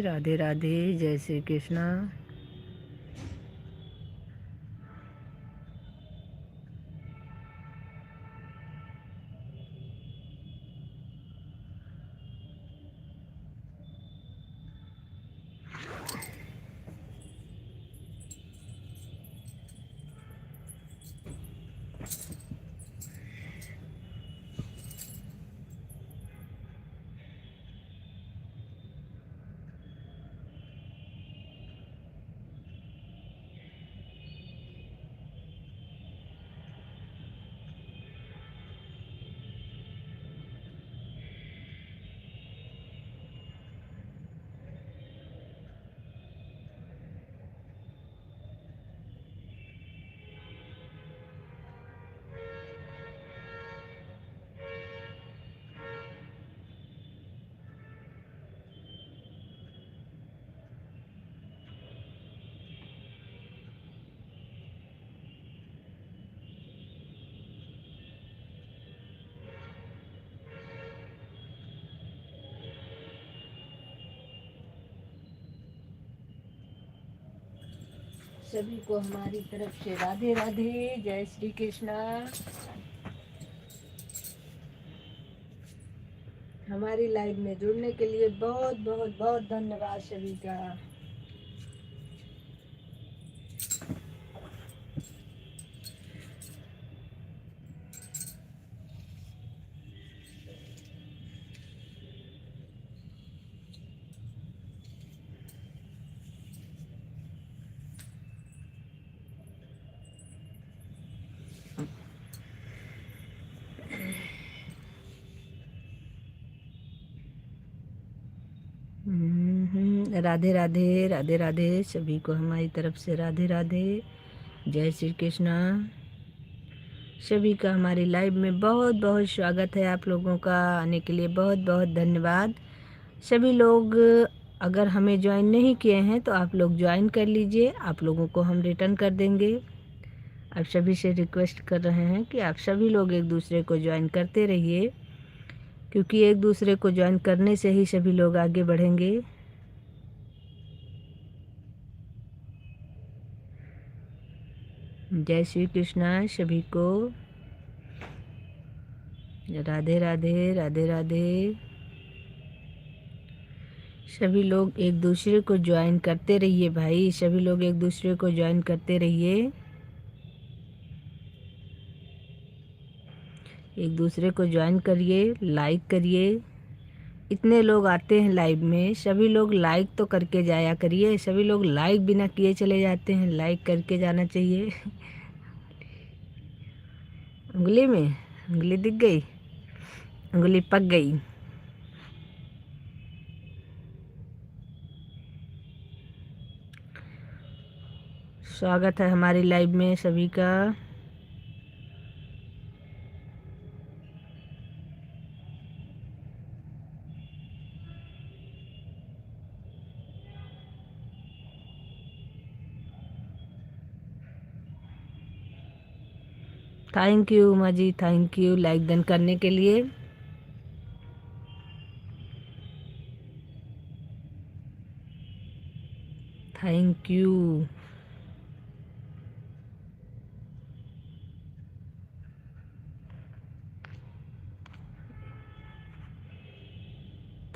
राधे राधे, जय श्री कृष्णा। सभी को हमारी तरफ से राधे राधे, जय श्री कृष्णा। हमारी लाइव में जुड़ने के लिए बहुत बहुत बहुत धन्यवाद सभी का। राधे राधे, राधे राधे, सभी को हमारी तरफ से राधे राधे, जय श्री कृष्णा। सभी का हमारी लाइव में बहुत बहुत स्वागत है। आप लोगों का आने के लिए बहुत बहुत धन्यवाद। सभी लोग अगर हमें ज्वाइन नहीं किए हैं तो आप लोग ज्वाइन कर लीजिए, आप लोगों को हम रिटर्न कर देंगे। आप सभी से रिक्वेस्ट कर रहे हैं कि आप सभी लोग एक दूसरे को ज्वाइन करते रहिए, क्योंकि एक दूसरे को ज्वाइन करने से ही सभी लोग आगे बढ़ेंगे। जय श्री कृष्णा सभी को, राधे राधे, राधे राधे। सभी लोग एक दूसरे को ज्वाइन करते रहिए भाई, सभी लोग एक दूसरे को ज्वाइन करते रहिए, एक दूसरे को ज्वाइन करिए, लाइक करिए। इतने लोग आते हैं लाइव में, सभी लोग लाइक तो करके जाया करिए। सभी लोग लाइक बिना किए चले जाते हैं, लाइक करके जाना चाहिए। उंगली में उंगली दिख गई, उंगली पक गई। स्वागत है हमारी लाइव में सभी का। Thank you Uma ji, thank you like done करने के लिए। Thank you.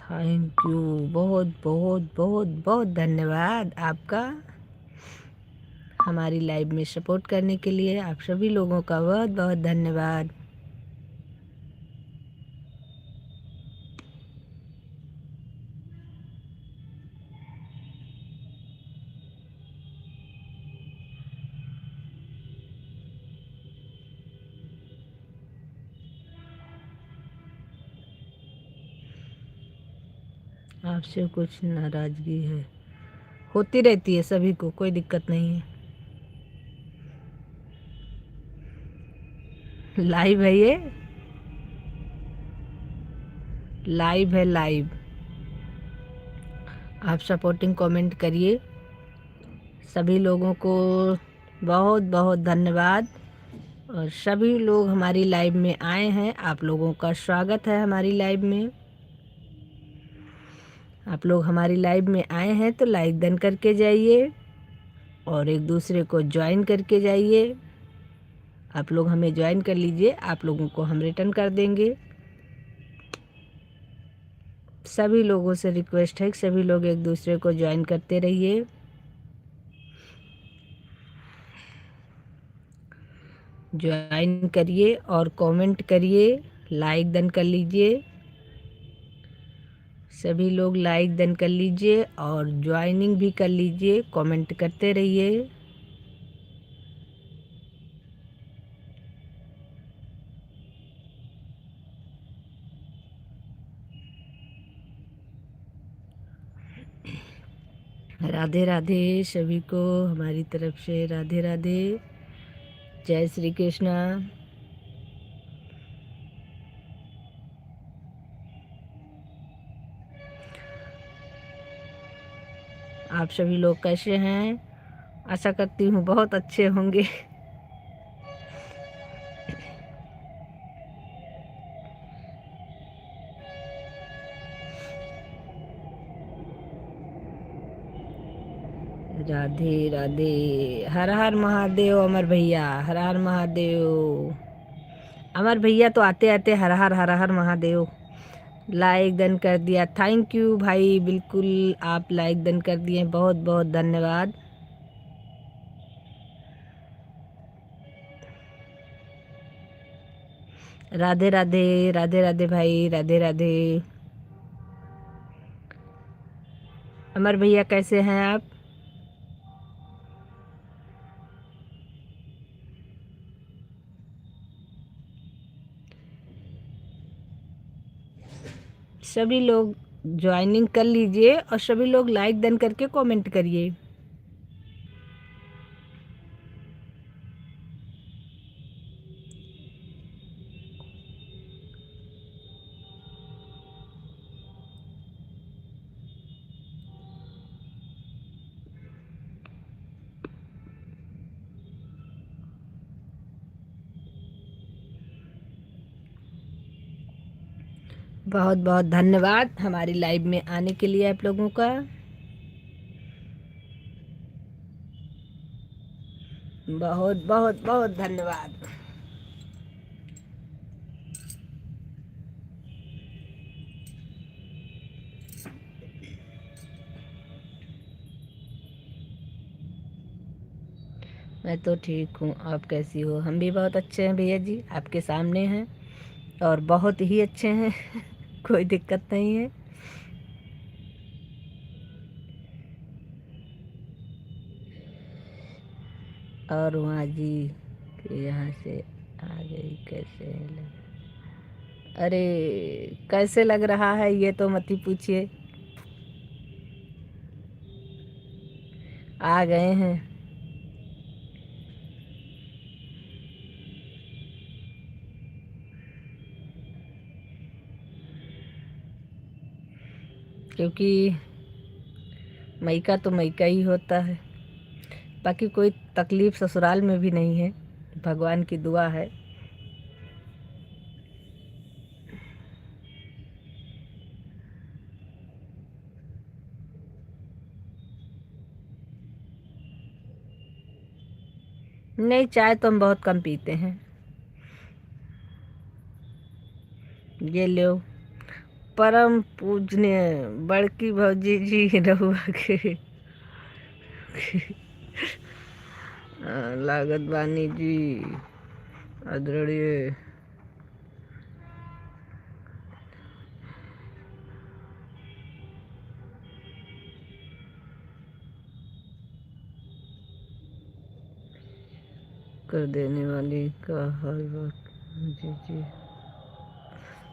थैंक यू, बहुत बहुत बहुत बहुत धन्यवाद आपका हमारी लाइव में सपोर्ट करने के लिए। आप सभी लोगों का बहुत बहुत धन्यवाद। आपसे कुछ नाराज़गी है? होती रहती है सभी को, कोई दिक्कत नहीं है। लाइव है ये, लाइव है लाइव। आप सपोर्टिंग कमेंट करिए। सभी लोगों को बहुत बहुत धन्यवाद। और सभी लोग हमारी लाइव में आए हैं, आप लोगों का स्वागत है हमारी लाइव में। आप लोग हमारी लाइव में आए हैं तो लाइक डन करके जाइए और एक दूसरे को ज्वाइन करके जाइए। आप लोग हमें ज्वाइन कर लीजिए, आप लोगों को हम रिटर्न कर देंगे। सभी लोगों से रिक्वेस्ट है कि सभी लोग एक दूसरे को ज्वाइन करते रहिए। ज्वाइन करिए और कमेंट करिए, लाइक डन कर लीजिए। सभी लोग लाइक डन कर लीजिए और ज्वाइनिंग भी कर लीजिए, कमेंट करते रहिए। राधे राधे सभी को हमारी तरफ से, राधे राधे। जय श्री कृष्णा। आप सभी लोग कैसे हैं? आशा करती हूँ बहुत अच्छे होंगे। राधे राधे। हर हर महादेव अमर भैया, हर हर महादेव। अमर भैया तो आते आते हर हर महादेव। लाइक डन कर दिया, थैंक यू भाई। बिल्कुल आप लाइक डन कर दिए, बहुत बहुत धन्यवाद। राधे राधे, राधे राधे भाई, राधे राधे। अमर भैया कैसे हैं आप? सभी लोग ज्वाइनिंग कर लीजिए और सभी लोग लाइक डन करके कमेंट करिए। बहुत बहुत धन्यवाद हमारी लाइव में आने के लिए आप लोगों का। बहुत बहुत बहुत धन्यवाद। मैं तो ठीक हूँ, आप कैसी हो? हम भी बहुत अच्छे हैं भैया जी, आपके सामने हैं और बहुत ही अच्छे हैं। कोई दिक्कत नहीं है। और वहाँ जी कि यहाँ से आ गई कैसे अरे कैसे लग रहा है ये तो मत ही पूछिए। आ गए हैं। क्योंकि मईका तो मईका ही होता है। बाकी कोई तकलीफ ससुराल में भी नहीं है, भगवान की दुआ है। नहीं, चाय तो हम बहुत कम पीते हैं। ये लो, परम पूजनीय बड़की भौजी जी रहुआ के लागत बानी जी आदरणीय। कर देने वाली का हर वक्त। जी जी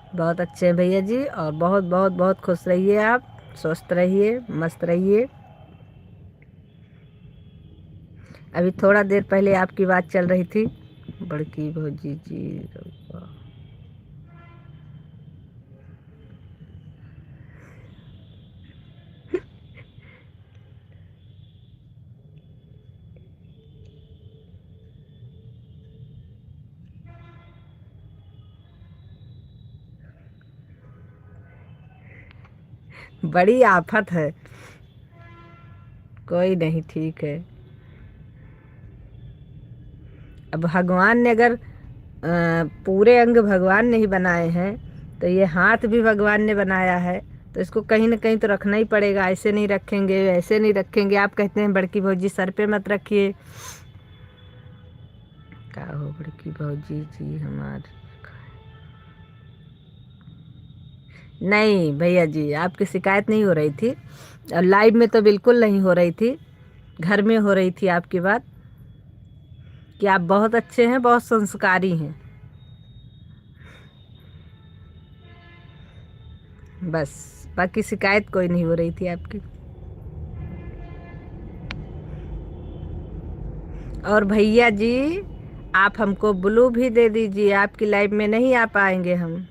बहुत अच्छे हैं भैया जी, और बहुत बहुत बहुत खुश रहिए आप। स्वस्थ रहिए, मस्त रहिए। अभी थोड़ा देर पहले आपकी बात चल रही थी, बड़की भौजी जी बड़ी आफत है। कोई नहीं, ठीक है। अब भगवान ने अगर पूरे अंग भगवान ने ही बनाए हैं, तो ये हाथ भी भगवान ने बनाया है, तो इसको कहीं ना कहीं तो रखना ही पड़ेगा। ऐसे नहीं रखेंगे, ऐसे नहीं रखेंगे। आप कहते हैं बड़की भौजी सर पे मत रखिए। क्या हो बड़की भौजी जी हमारे? नहीं भैया जी, आपकी शिकायत नहीं हो रही थी, और लाइव में तो बिल्कुल नहीं हो रही थी। घर में हो रही थी आपकी बात कि आप बहुत अच्छे हैं, बहुत संस्कारी हैं। बस, बाकी शिकायत कोई नहीं हो रही थी आपकी। और भैया जी, आप हमको ब्लू भी दे दीजिए, आपकी लाइव में नहीं आ पाएंगे हम।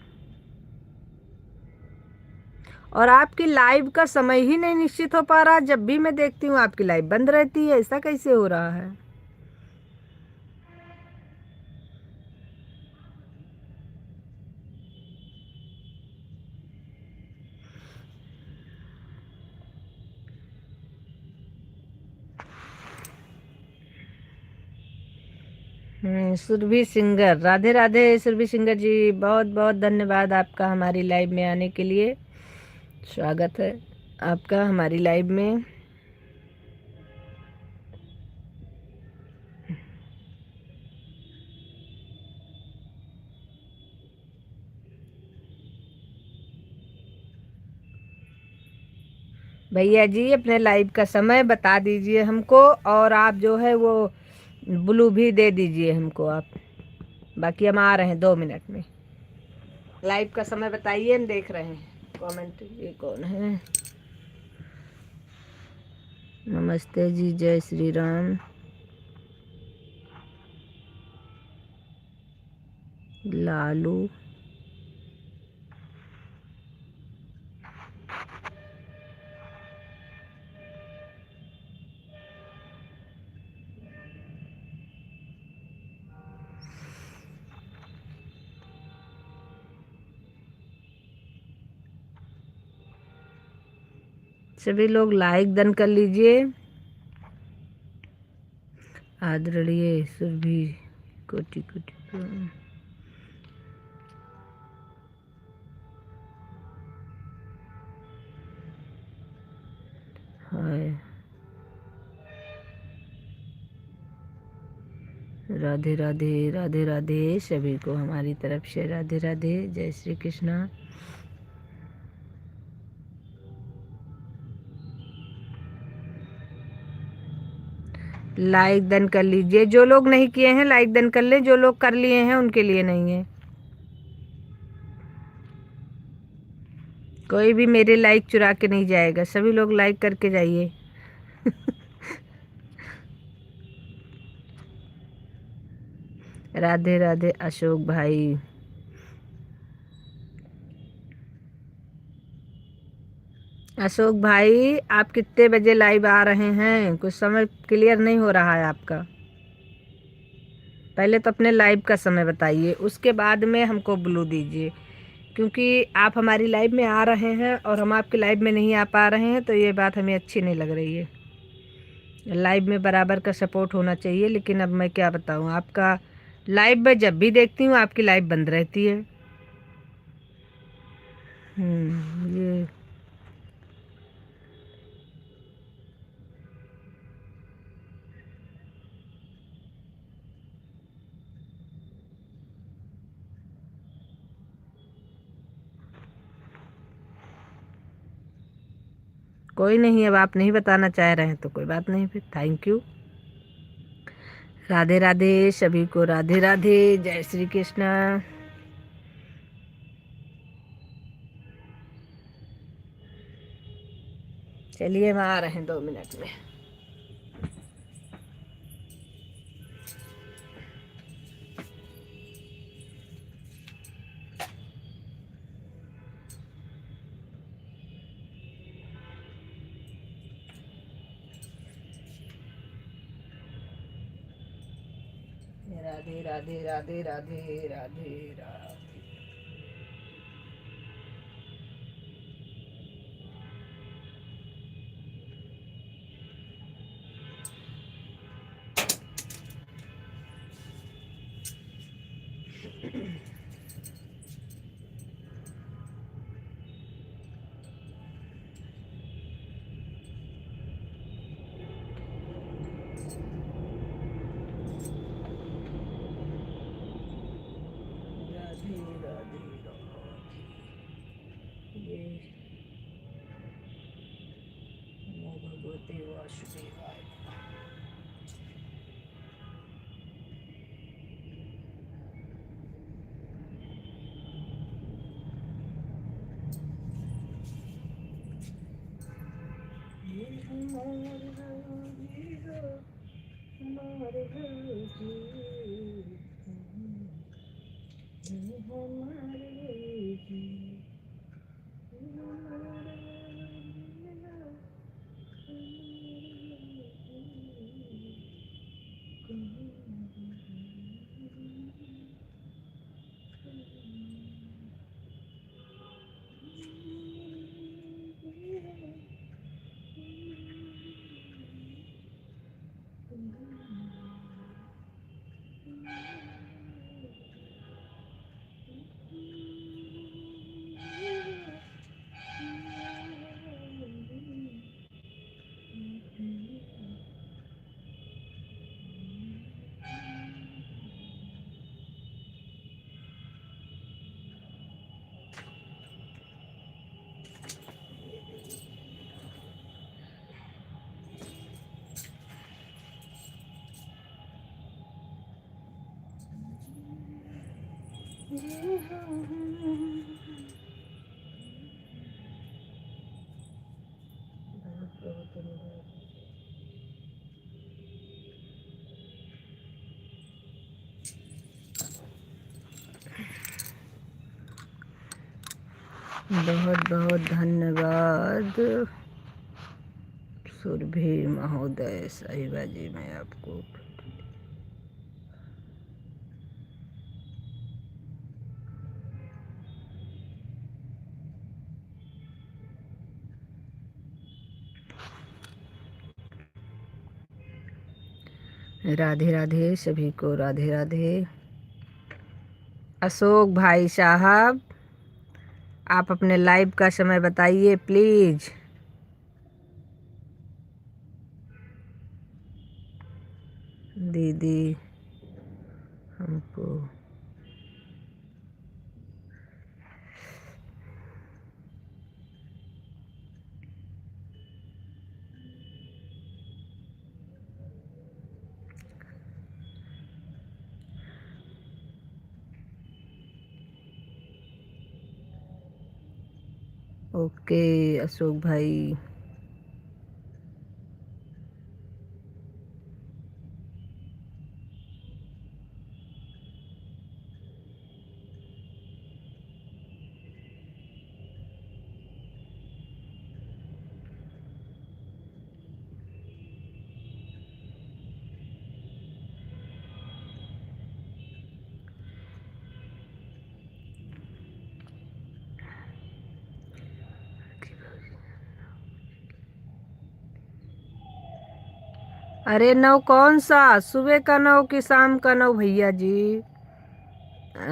और आपकी लाइव का समय ही नहीं निश्चित हो पा रहा। जब भी मैं देखती हूँ आपकी लाइव बंद रहती है, ऐसा कैसे हो रहा है? सुरभि सिंगर, राधे राधे सुरभि सिंगर जी, बहुत बहुत धन्यवाद आपका हमारी लाइव में आने के लिए। स्वागत है आपका हमारी लाइव में। भैया जी, अपने लाइव का समय बता दीजिए हमको, और आप जो है वो ब्लू भी दे दीजिए हमको आप। बाकी हम आ रहे हैं 2 मिनट में। लाइव का समय बताइए, हम देख रहे हैं कमेंट। ये कौन है? नमस्ते जी, जय श्री राम। लालू, सभी लोग लाइक डन कर लीजिए। आदरणीय सुरभि, कोटि कोटि प्रणाम। हाय, राधे राधे, राधे राधे सभी को हमारी तरफ से राधे राधे, जय श्री कृष्णा। लाइक डन कर लीजिए। जो लोग नहीं किए हैं लाइक डन कर लें, जो लोग कर लिए हैं उनके लिए नहीं है। कोई भी मेरे लाइक चुरा के नहीं जाएगा, सभी लोग लाइक करके जाइए। राधे राधे अशोक भाई। अशोक भाई, आप कितने बजे लाइव आ रहे हैं? कुछ समय क्लियर नहीं हो रहा है आपका। पहले तो अपने लाइव का समय बताइए, उसके बाद में हमको ब्लू दीजिए। क्योंकि आप हमारी लाइव में आ रहे हैं और हम आपकी लाइव में नहीं आ पा रहे हैं, तो ये बात हमें अच्छी नहीं लग रही है। लाइव में बराबर का सपोर्ट होना चाहिए। लेकिन अब मैं क्या बताऊँ, आपका लाइव में जब भी देखती हूँ आपकी लाइव बंद रहती है। ये कोई नहीं, अब आप नहीं बताना चाह रहे हैं तो कोई बात नहीं, फिर थैंक यू। राधे राधे सभी को, राधे राधे, जय श्री कृष्णा। चलिए हम आ रहे हैं 2 मिनट में। राधे राधे राधे राधे राधे राधे। राधे राधे राधे। ये नमो भगवते वासुदेवाय। ये हमारे जी, ये हमारे जी। बहुत बहुत धन्यवाद सुरभि महोदय साहिबा जी। मैं आपको राधे राधे सभी को राधे राधे। अशोक भाई साहब, आप अपने लाइव का समय बताइए प्लीज। दीदी हमको ओके अशोक भाई। अरे 9 कौन सा, सुबह का 9 कि शाम का 9 भैया जी?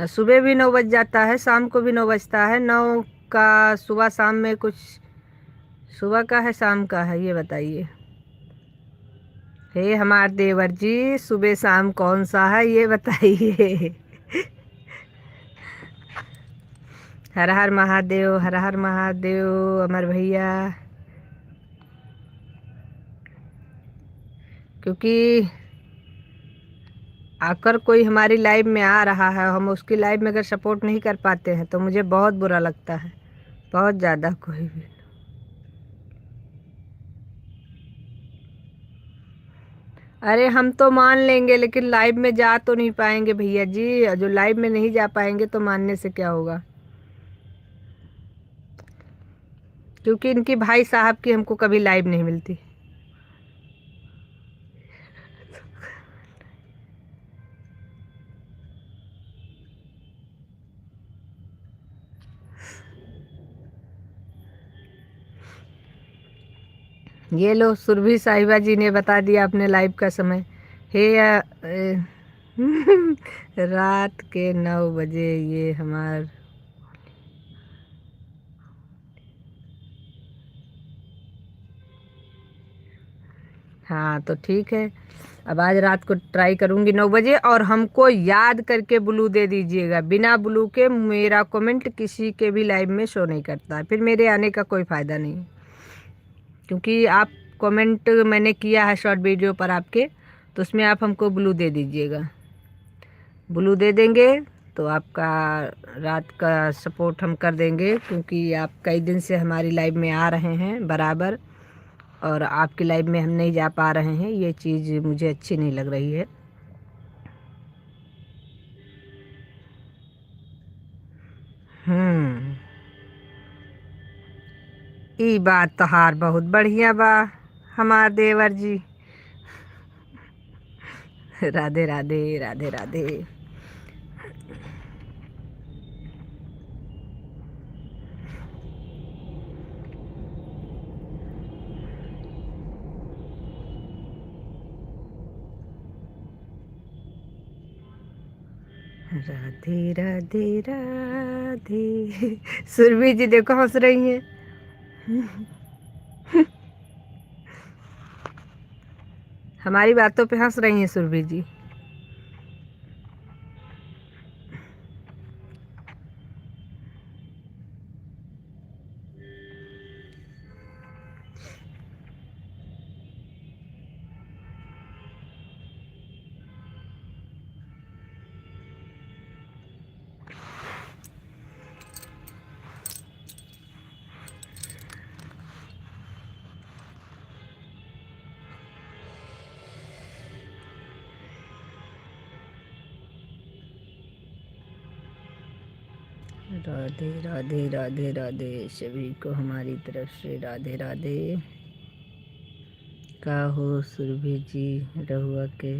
सुबह भी 9 बज जाता है, शाम को भी 9 बजता है। 9 का सुबह शाम में कुछ सुबह का है शाम का है, ये बताइए। हे हमार देवर जी, सुबह शाम कौन सा है ये बताइए। हर हर महादेव, हर हर महादेव अमर भैया। क्योंकि आकर कोई हमारी लाइव में आ रहा है, हम उसकी लाइव में अगर सपोर्ट नहीं कर पाते हैं तो मुझे बहुत बुरा लगता है, बहुत ज़्यादा। कोई भी अरे हम तो मान लेंगे, लेकिन लाइव में जा तो नहीं पाएंगे भैया जी। जो लाइव में नहीं जा पाएंगे तो मानने से क्या होगा, क्योंकि इनकी भाई साहब की हमको कभी लाइव नहीं मिलती। ये लो, सुरभि साहिबा जी ने बता दिया अपने लाइव का समय। हे रात के 9 बजे ये हमार। हाँ तो ठीक है, अब आज रात को ट्राई करूंगी 9 बजे, और हमको याद करके ब्लू दे दीजिएगा। बिना ब्लू के मेरा कमेंट किसी के भी लाइव में शो नहीं करता है, फिर मेरे आने का कोई फ़ायदा नहीं। क्योंकि आप कमेंट मैंने किया है शॉर्ट वीडियो पर आपके, तो उसमें आप हमको ब्लू दे दीजिएगा। ब्लू दे देंगे तो आपका रात का सपोर्ट हम कर देंगे, क्योंकि आप कई दिन से हमारी लाइव में आ रहे हैं बराबर, और आपकी लाइव में हम नहीं जा पा रहे हैं। ये चीज़ मुझे अच्छी नहीं लग रही है। हम्म, ई बात तहार बहुत बढ़िया बा हमार देवर जी। राधे राधे राधे राधे। राधे राधे राधे। सुरभि जी देखो हंस रही हैं। हमारी बातों पे हंस रही हैं सुरभि जी। राधे राधे राधे राधे सभी को हमारी तरफ से राधे राधे। का हो सुरभि जी रहुआ के।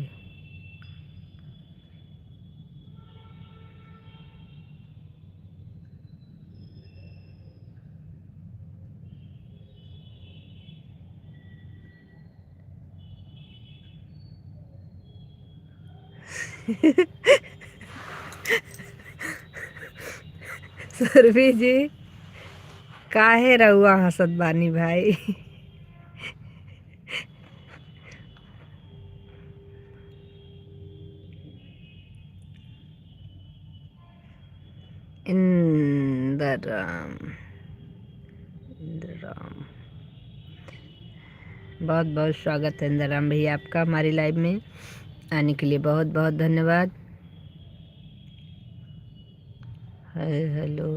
सुरभि जी काहे रहुआ हंसत बानी भाई। इंदराम, इंदराम, बहुत बहुत स्वागत है इंदराम भैया आपका हमारी लाइव में आने के लिए। बहुत बहुत धन्यवाद। हाय हेलो,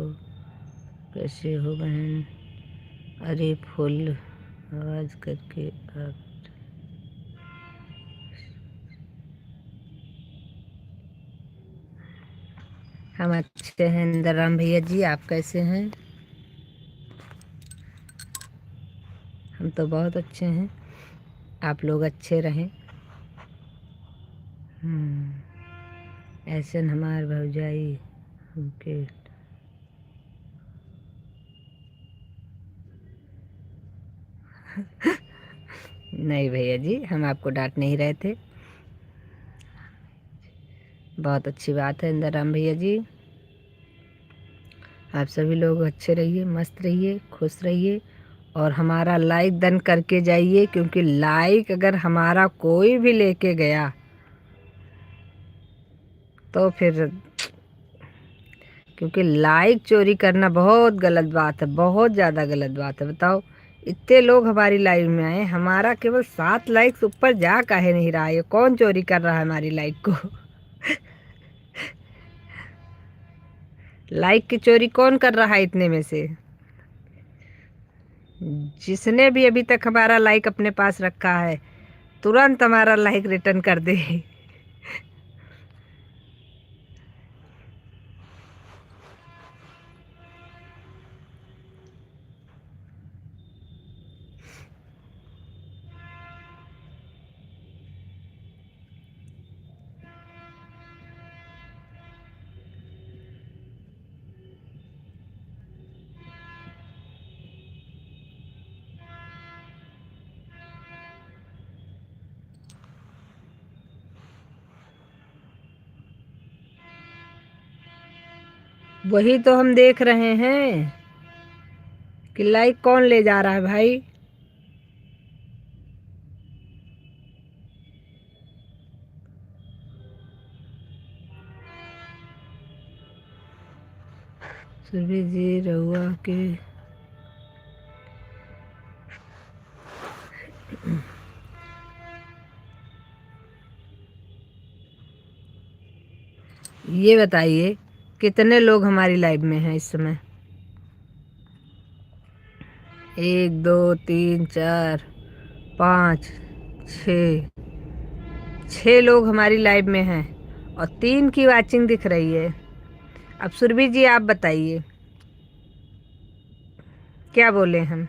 कैसे हो बहन। अरे फुल आवाज करके आप। हम अच्छे हैं इंदराम भैया जी, आप कैसे हैं। हम तो बहुत अच्छे हैं, आप लोग अच्छे रहें। ऐसे हमार भौजाई हमके। नहीं भैया जी, हम आपको डांट नहीं रहे थे। बहुत अच्छी बात है इंदराम भैया जी। आप सभी लोग अच्छे रहिए, मस्त रहिए, खुश रहिए, और हमारा लाइक डन करके जाइए, क्योंकि लाइक अगर हमारा कोई भी लेके गया तो फिर, क्योंकि लाइक चोरी करना बहुत गलत बात है, बहुत ज़्यादा गलत बात है। बताओ, इतने लोग हमारी लाइव में आए, हमारा केवल 7 लाइक्स ऊपर जा काहे नहीं रहा है। ये कौन चोरी कर रहा है हमारी लाइक को। लाइक की चोरी कौन कर रहा है इतने में से। जिसने भी अभी तक हमारा लाइक अपने पास रखा है, तुरंत हमारा लाइक रिटर्न कर दे। वही तो हम देख रहे हैं कि लाइक कौन ले जा रहा है भाई। सुरभि जी रहुआ के ये बताइए कितने लोग हमारी लाइव में हैं इस समय। 1 2 3 4 5 6 6 लोग हमारी लाइव में हैं और 3 की वाचिंग दिख रही है। अब सुरभि जी आप बताइए क्या बोले हम।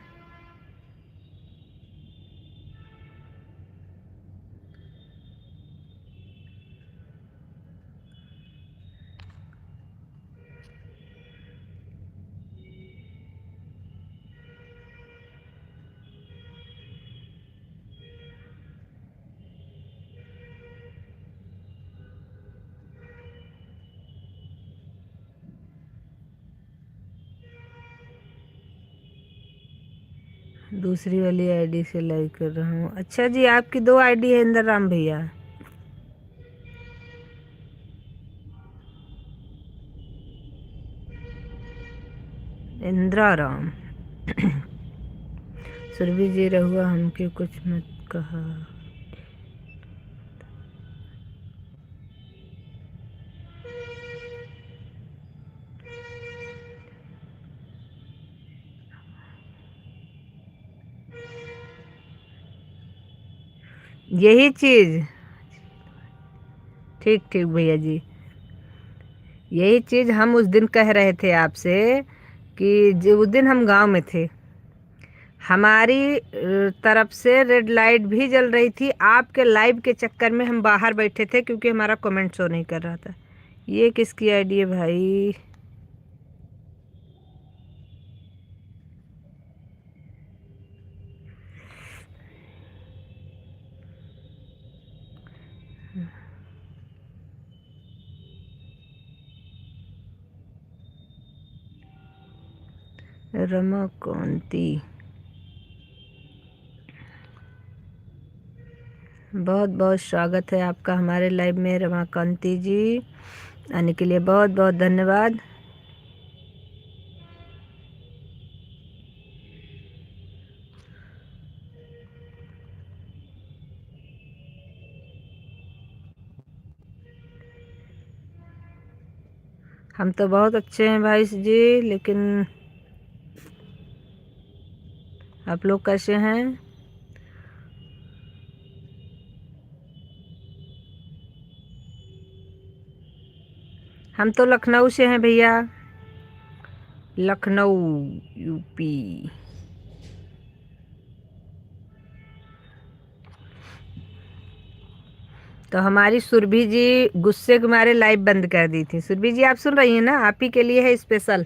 दूसरी वाली आईडी से लाइक कर रहा हूँ। अच्छा जी आपकी 2 आईडी है इंदर राम भैया। इंदिरा राम। सुरभि जी रहुआ हमके कुछ मत कहा। यही चीज ठीक ठीक भैया जी, यही चीज हम उस दिन कह रहे थे आपसे कि जो उस दिन हम गांव में थे, हमारी तरफ से रेड लाइट भी जल रही थी। आपके लाइव के चक्कर में हम बाहर बैठे थे क्योंकि हमारा कमेंट शो नहीं कर रहा था। ये किसकी आईडी है भाई। रमाकांति, बहुत बहुत स्वागत है आपका हमारे लाइव में। रमाकांति जी आने के लिए बहुत बहुत धन्यवाद। हम तो बहुत अच्छे हैं भाई जी, लेकिन आप लोग कैसे हैं। हम तो लखनऊ से हैं भैया, लखनऊ यूपी। तो हमारी सुरभि जी गुस्से के मारे लाइव बंद कर दी थी। सुरभि जी आप सुन रही हैं ना, आप ही के लिए है स्पेशल।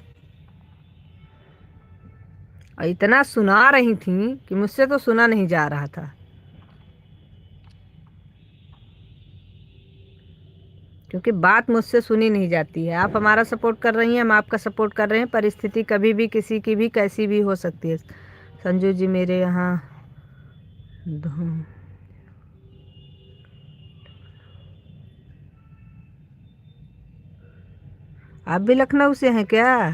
और इतना सुना रही थी कि मुझसे तो सुना नहीं जा रहा था, क्योंकि बात मुझसे सुनी नहीं जाती है। आप हमारा सपोर्ट कर रही हैं, हम आपका सपोर्ट कर रहे हैं। परिस्थिति कभी भी किसी की भी कैसी भी हो सकती है। संजू जी मेरे यहाँ आप भी लखनऊ से हैं क्या।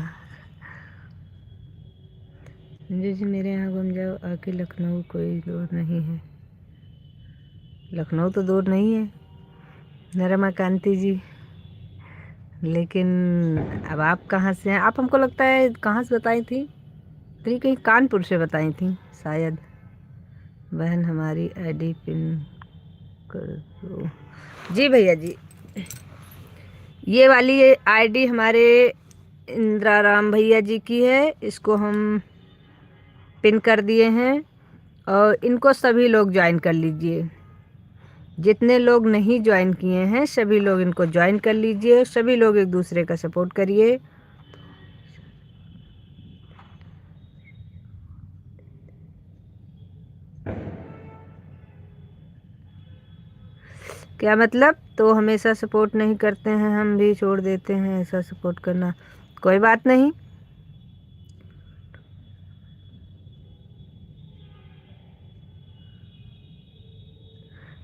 संजू जी मेरे यहाँ घूम जाओ आके, लखनऊ कोई दूर नहीं है। लखनऊ तो दूर नहीं है रमाकांति जी, लेकिन अब आप कहाँ से हैं। आप हमको लगता है कहाँ से बताई थी, कहीं कानपुर से बताई थी शायद। बहन हमारी आईडी पिन कर दो जी भैया जी। ये वाली आईडी हमारे इंदिरा राम भैया जी की है, इसको हम पिन कर दिए हैं और इनको सभी लोग ज्वाइन कर लीजिए। जितने लोग नहीं ज्वाइन किए हैं सभी लोग इनको ज्वाइन कर लीजिए, सभी लोग एक दूसरे का सपोर्ट करिए। क्या मतलब? तो हमेशा सपोर्ट नहीं करते हैं, हम भी छोड़ देते हैं ऐसा सपोर्ट करना। कोई बात नहीं,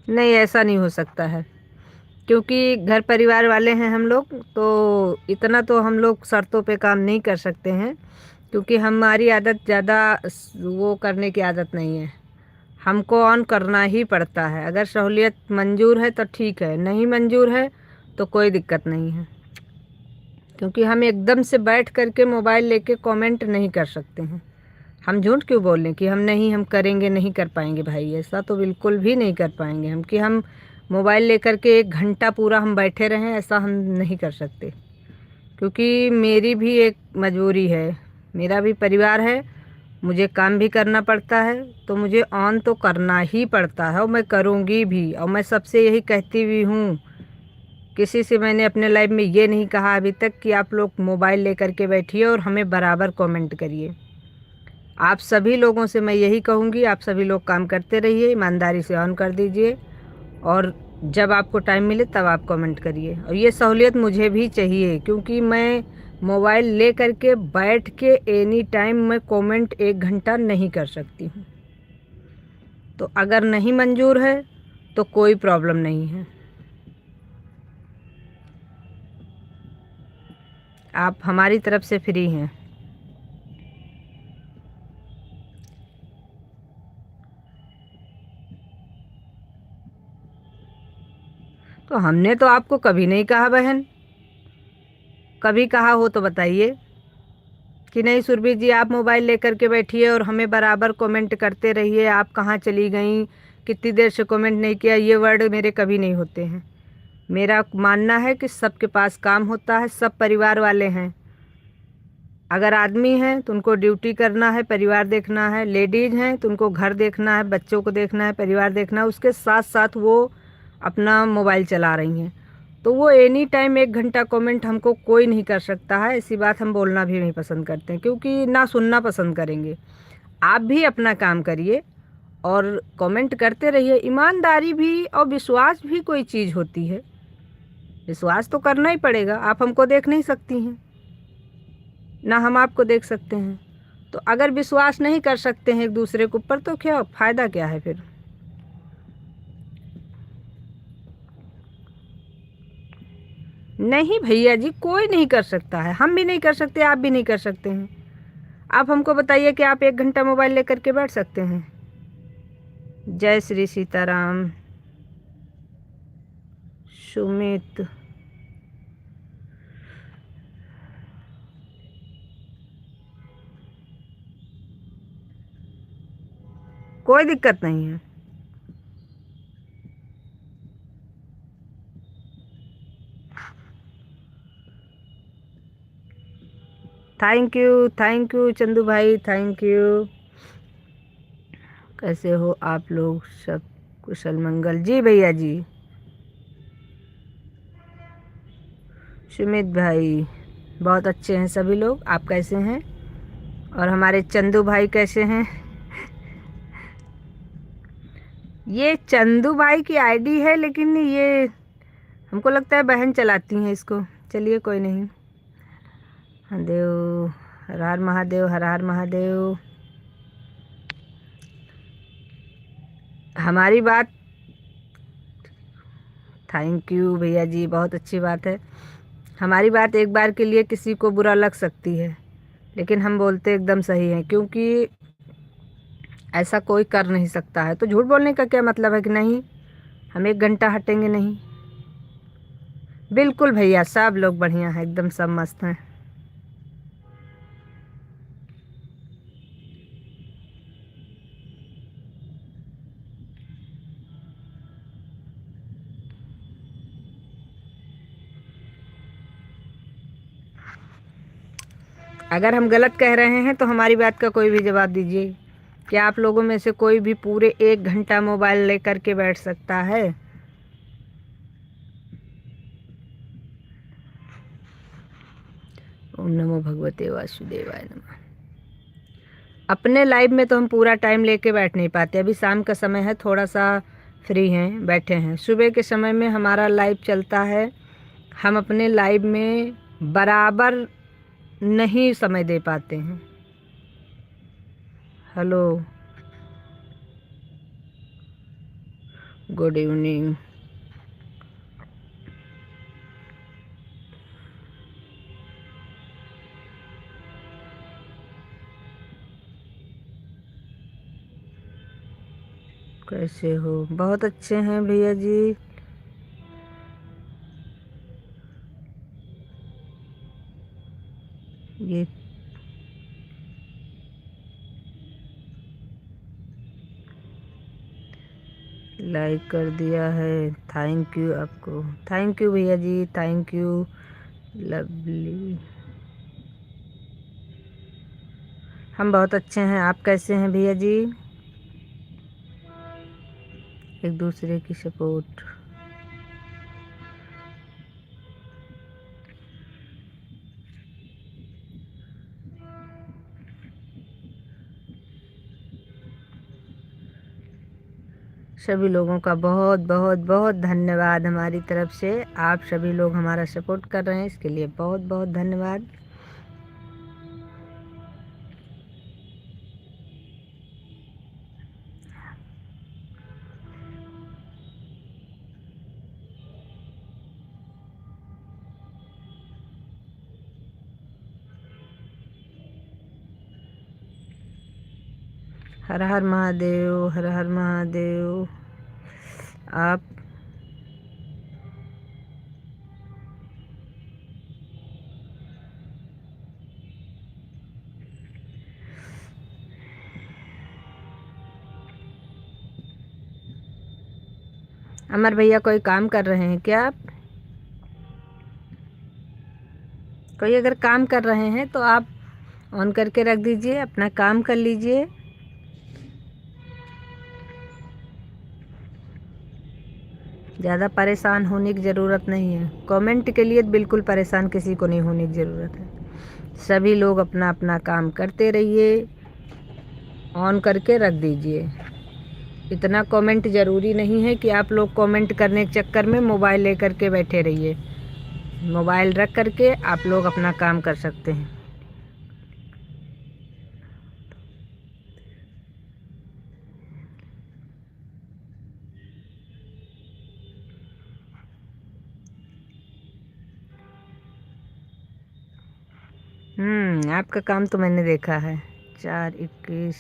नहीं ऐसा नहीं हो सकता है, क्योंकि घर परिवार वाले हैं हम लोग, तो इतना तो हम लोग शर्तों पे काम नहीं कर सकते हैं, क्योंकि हमारी आदत ज़्यादा वो करने की आदत नहीं है। हमको ऑन करना ही पड़ता है। अगर सहूलियत मंजूर है तो ठीक है, नहीं मंजूर है तो कोई दिक्कत नहीं है, क्योंकि हम एकदम से बैठ करके मोबाइल लेके कमेंट नहीं कर सकते हैं। हम झूठ क्यों बोलें कि हम करेंगे, नहीं कर पाएंगे भाई, ऐसा तो बिल्कुल भी नहीं कर पाएंगे हम कि हम मोबाइल लेकर के 1 घंटा पूरा हम बैठे रहें, ऐसा हम नहीं कर सकते। क्योंकि मेरी भी एक मजबूरी है, मेरा भी परिवार है, मुझे काम भी करना पड़ता है, तो मुझे ऑन तो करना ही पड़ता है और मैं करूँगी भी। और मैं सबसे यही कहती भी हूँ, किसी से मैंने अपने लाइफ में ये नहीं कहा अभी तक कि आप लोग मोबाइल लेकर के बैठिए और हमें बराबर कमेंट करिए। आप सभी लोगों से मैं यही कहूँगी, आप सभी लोग काम करते रहिए, ईमानदारी से ऑन कर दीजिए और जब आपको टाइम मिले तब आप कमेंट करिए। और ये सहूलियत मुझे भी चाहिए, क्योंकि मैं मोबाइल ले करके बैठ के एनी टाइम मैं कमेंट 1 घंटा नहीं कर सकती हूँ। तो अगर नहीं मंजूर है तो कोई प्रॉब्लम नहीं है, आप हमारी तरफ से फ्री हैं। तो हमने तो आपको कभी नहीं कहा बहन, कभी कहा हो तो बताइए कि नहीं सुरभि जी आप मोबाइल लेकर के बैठिए और हमें बराबर कमेंट करते रहिए, आप कहाँ चली गई, कितनी देर से कमेंट नहीं किया, ये वर्ड मेरे कभी नहीं होते हैं। मेरा मानना है कि सबके पास काम होता है, सब परिवार वाले हैं। अगर आदमी हैं तो उनको ड्यूटी करना है, परिवार देखना है, लेडीज़ हैं तो उनको घर देखना है, बच्चों को देखना है, परिवार देखना है, उसके साथ साथ वो अपना मोबाइल चला रही हैं। तो वो एनी टाइम 1 घंटा कमेंट हमको कोई नहीं कर सकता है, ऐसी बात हम बोलना भी नहीं पसंद करते हैं, क्योंकि ना सुनना पसंद करेंगे। आप भी अपना काम करिए और कमेंट करते रहिए। ईमानदारी भी और विश्वास भी कोई चीज़ होती है, विश्वास तो करना ही पड़ेगा। आप हमको देख नहीं सकती हैं, ना हम आपको देख सकते हैं, तो अगर विश्वास नहीं कर सकते हैं एक दूसरे के ऊपर तो क्या फ़ायदा, क्या है फिर? नहीं भैया जी, कोई नहीं कर सकता है, हम भी नहीं कर सकते, आप भी नहीं कर सकते हैं। आप हमको बताइए कि आप 1 घंटा मोबाइल लेकर के बैठ सकते हैं? जय श्री सीताराम। सुमित, कोई दिक्कत नहीं है। थैंक यू चंदू भाई, थैंक यू। कैसे हो आप लोग सब? कुशल मंगल जी भैया जी। सुमित भाई, बहुत अच्छे हैं सभी लोग, आप कैसे हैं? और हमारे चंदू भाई कैसे हैं? ये चंदू भाई की आईडी है, लेकिन ये हमको लगता है बहन चलाती हैं इसको। चलिए कोई नहीं। महादेव, हर हर महादेव, हर हर महादेव। हमारी बात, थैंक यू भैया जी, बहुत अच्छी बात है। हमारी बात एक बार के लिए किसी को बुरा लग सकती है, लेकिन हम बोलते एकदम सही हैं, क्योंकि ऐसा कोई कर नहीं सकता है। तो झूठ बोलने का क्या मतलब है कि नहीं हम 1 घंटा हटेंगे नहीं? बिल्कुल भैया, सब लोग बढ़िया हैं, एकदम सब मस्त हैं। अगर हम गलत कह रहे हैं तो हमारी बात का कोई भी जवाब दीजिए। क्या आप लोगों में से कोई भी पूरे 1 घंटा मोबाइल लेकर के बैठ सकता है? ओम नमो भगवते वासुदेवाय नमः। अपने लाइव में तो हम पूरा टाइम लेके बैठ नहीं पाते। अभी शाम का समय है, थोड़ा सा फ्री हैं, बैठे हैं। सुबह के समय में हमारा लाइव चलता है, हम अपने लाइव में बराबर नहीं समय दे पाते हैं। Hello, good evening. कैसे हो? बहुत अच्छे हैं भैया जी। ये लाइक कर दिया है, थैंक यू आपको। थैंक यू भैया जी, थैंक यू। लवली, हम बहुत अच्छे हैं। आप कैसे हैं भैया जी? एक दूसरे की सपोर्ट। सभी लोगों का बहुत बहुत बहुत धन्यवाद हमारी तरफ से। आप सभी लोग हमारा सपोर्ट कर रहे हैं, इसके लिए बहुत बहुत धन्यवाद। हर हर महादेव, हर हर महादेव। आप अमर भैया कोई काम कर रहे हैं क्या? आप कोई अगर काम कर रहे हैं तो आप ऑन करके रख दीजिए, अपना काम कर लीजिए। ज़्यादा परेशान होने की ज़रूरत नहीं है। कमेंट के लिए बिल्कुल परेशान किसी को नहीं होने की ज़रूरत है। सभी लोग अपना अपना काम करते रहिए, ऑन करके रख दीजिए। इतना कमेंट ज़रूरी नहीं है कि आप लोग कमेंट करने के चक्कर में मोबाइल लेकर के बैठे रहिए। मोबाइल रख करके आप लोग अपना काम कर सकते हैं। आपका काम तो मैंने देखा है। 4:21।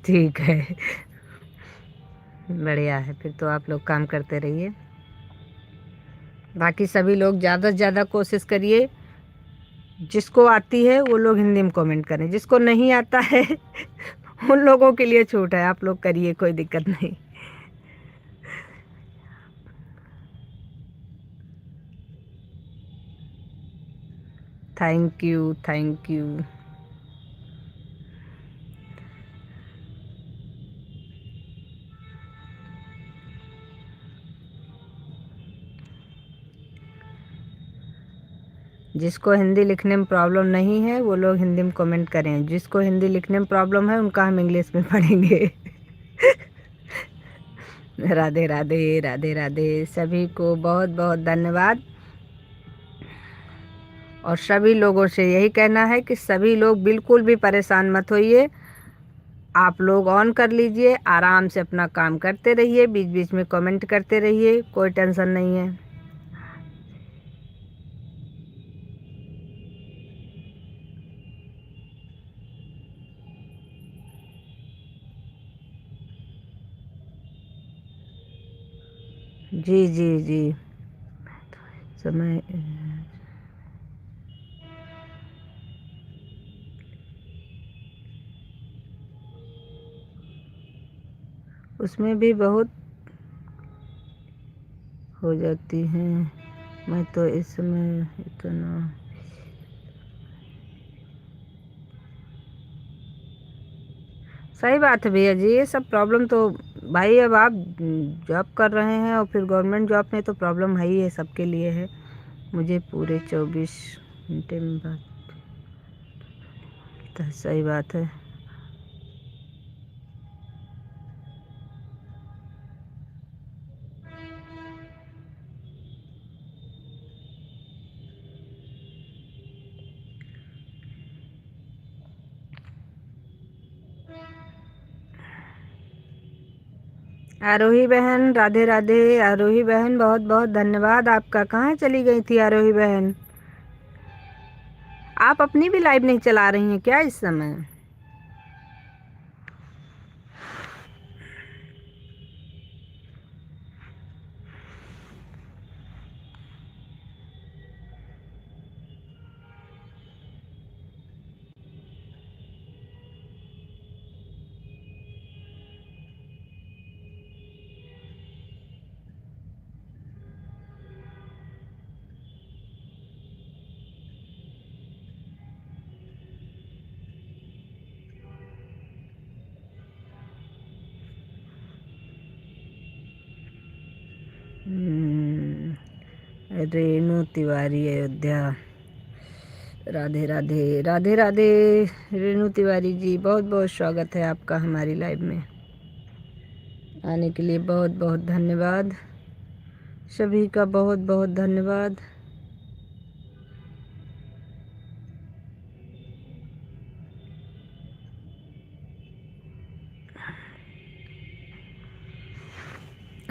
ठीक है, बढ़िया है। फिर तो आप लोग काम करते रहिए। बाकी सभी लोग ज़्यादा से ज़्यादा कोशिश करिए, जिसको आती है वो लोग हिंदी में कमेंट करें, जिसको नहीं आता है उन लोगों के लिए छूट है। आप लोग करिए, कोई दिक्कत नहीं। Thank you, thank you. जिसको हिंदी लिखने में प्रॉब्लम नहीं है वो लोग हिंदी में कमेंट करें, जिसको हिंदी लिखने में प्रॉब्लम है उनका हम इंग्लिश में पढ़ेंगे। राधे राधे, राधे राधे। सभी को बहुत बहुत धन्यवाद। और सभी लोगों से यही कहना है कि सभी लोग बिल्कुल भी परेशान मत होइए। आप लोग ऑन कर लीजिए, आराम से अपना काम करते रहिए, बीच बीच में कमेंट करते रहिए, कोई टेंशन नहीं है। जी जी जी। समय उसमें भी बहुत हो जाती हैं। मैं तो इस समय इतना सही बात है भैया जी, ये सब प्रॉब्लम तो भाई अब आप जॉब कर रहे हैं और फिर गवर्नमेंट जॉब में तो प्रॉब्लम है ही है, सबके लिए है। मुझे पूरे 24 घंटे में बात तो सही बात है। आरोही बहन राधे राधे। आरोही बहन बहुत बहुत धन्यवाद आपका। कहाँ चली गई थी आरोही बहन? आप अपनी भी लाइव नहीं चला रही हैं क्या इस समय? रेणु तिवारी अयोध्या। राधे राधे राधे राधे। रेणु तिवारी जी बहुत बहुत स्वागत है आपका हमारी लाइव में। आने के लिए बहुत बहुत धन्यवाद। सभी का बहुत बहुत धन्यवाद।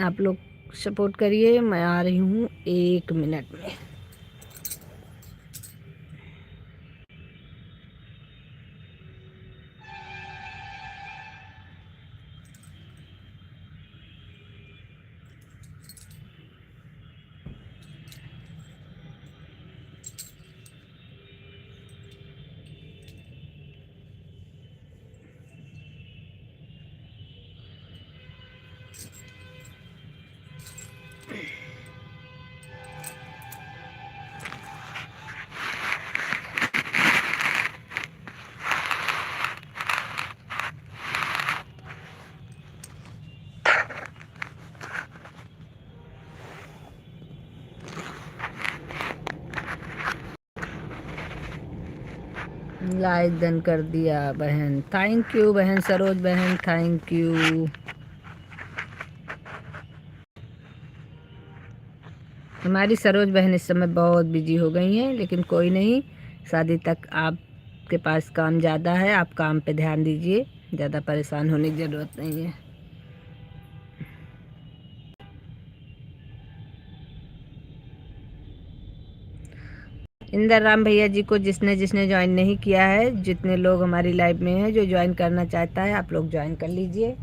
आप लोग सपोर्ट करिए, मैं आ रही हूँ 1 मिनट में। लाइक डन कर दिया बहन, थैंक यू बहन सरोज बहन, थैंक यू। हमारी सरोज बहन इस समय बहुत बिजी हो गई हैं, लेकिन कोई नहीं, शादी तक आपके पास काम ज़्यादा है, आप काम पे ध्यान दीजिए, ज़्यादा परेशान होने की ज़रूरत नहीं है। इंदर राम भैया जी को जिसने जिसने ज्वाइन नहीं किया है, जितने लोग हमारी लाइव में हैं, जो ज्वाइन करना चाहता है आप लोग ज्वाइन कर लीजिए।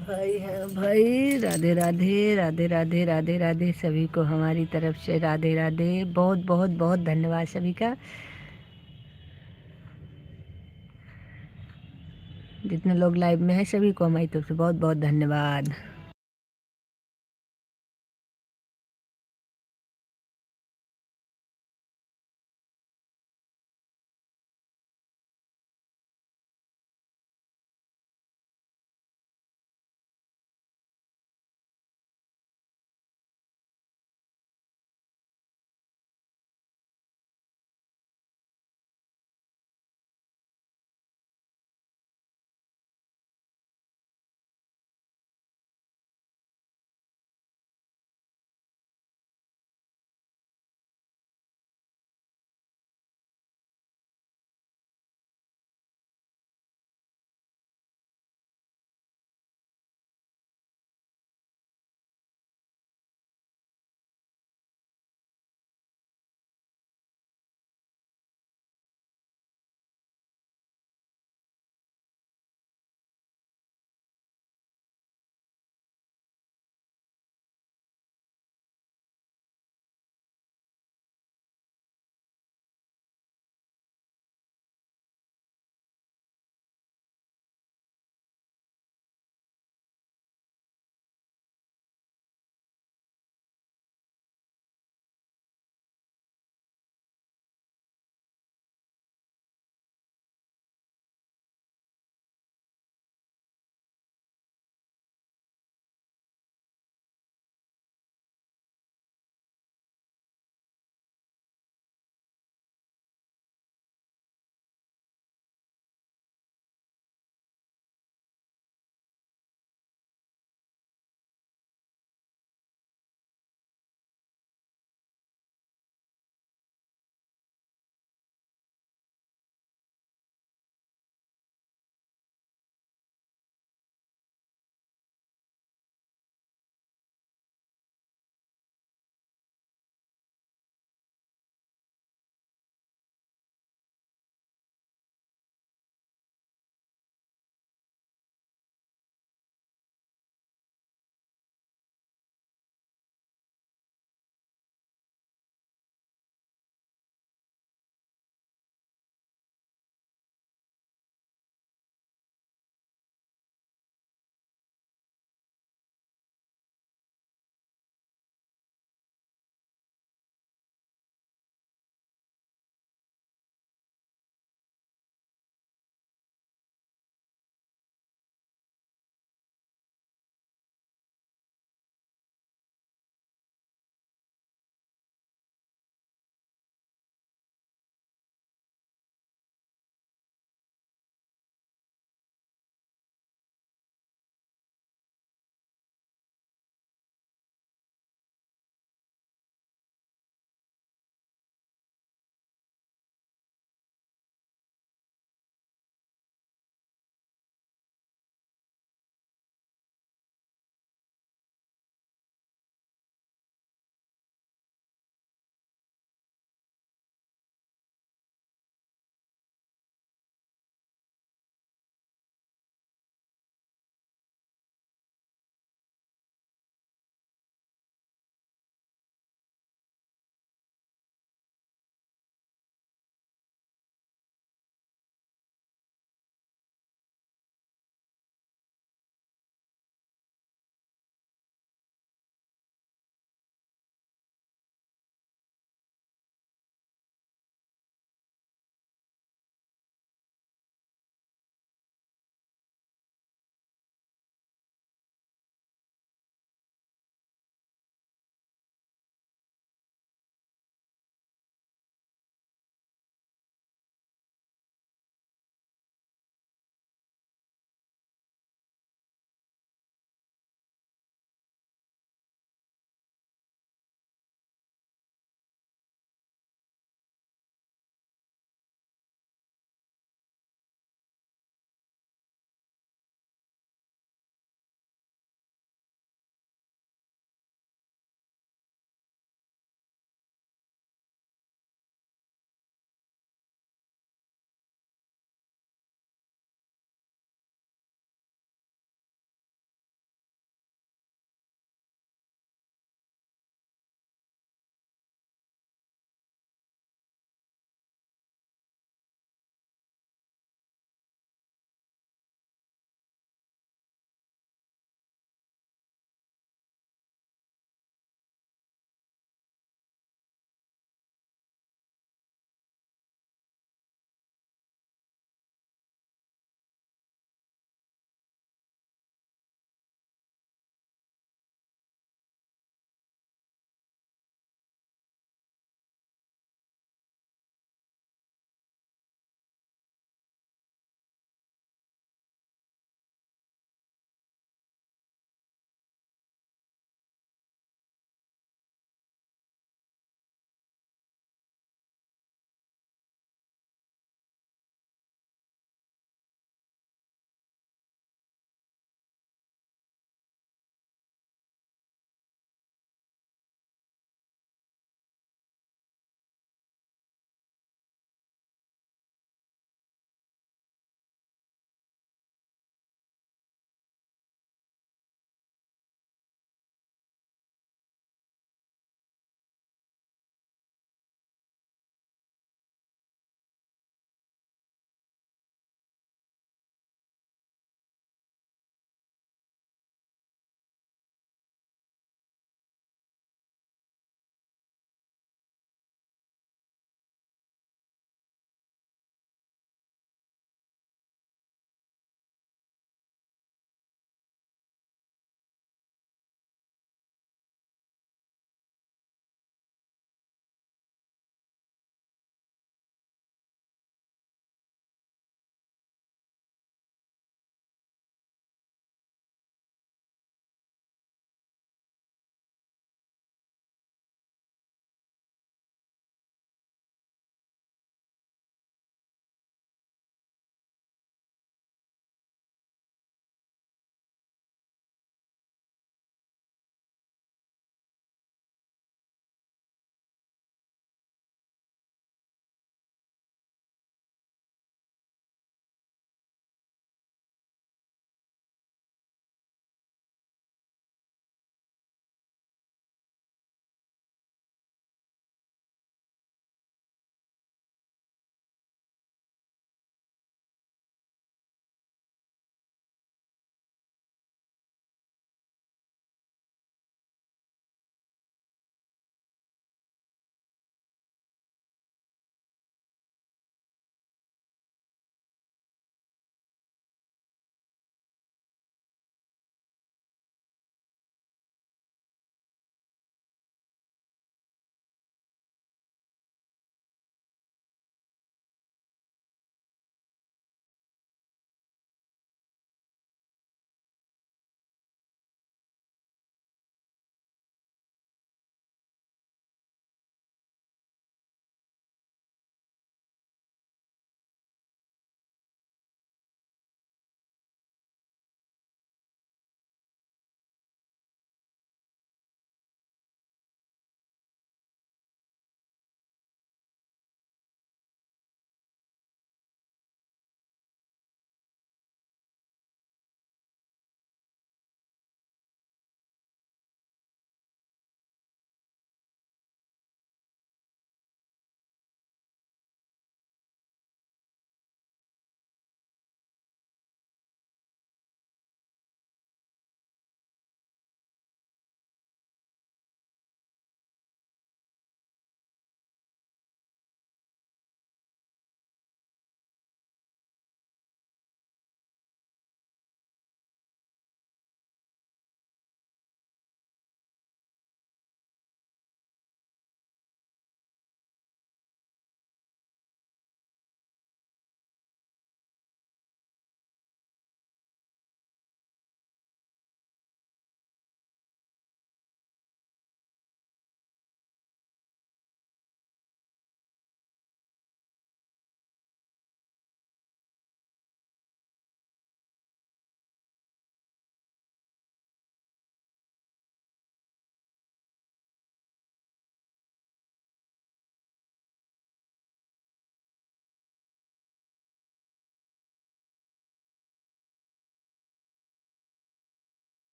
भाई, हाँ भाई, राधे राधे, राधे राधे, राधे राधे सभी को हमारी तरफ से राधे राधे। बहुत बहुत बहुत धन्यवाद सभी का, जितने लोग लाइव में हैं सभी को हमारी तरफ से बहुत बहुत धन्यवाद।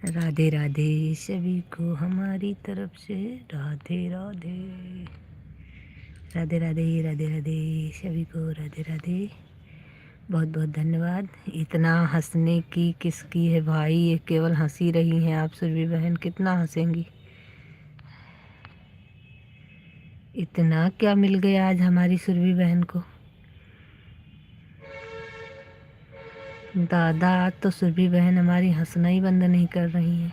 राधे राधे सभी को हमारी तरफ से राधे राधे। राधे राधे राधे राधे सभी को राधे राधे। बहुत बहुत धन्यवाद। इतना हंसने की किसकी है भाई, ये केवल हंसी रही हैं आप सुरभि बहन, कितना हंसेंगी। इतना क्या मिल गया आज हमारी सुरभि बहन को। दादा आज तो सुरभि बहन हमारी हंसना ही बंद नहीं कर रही है।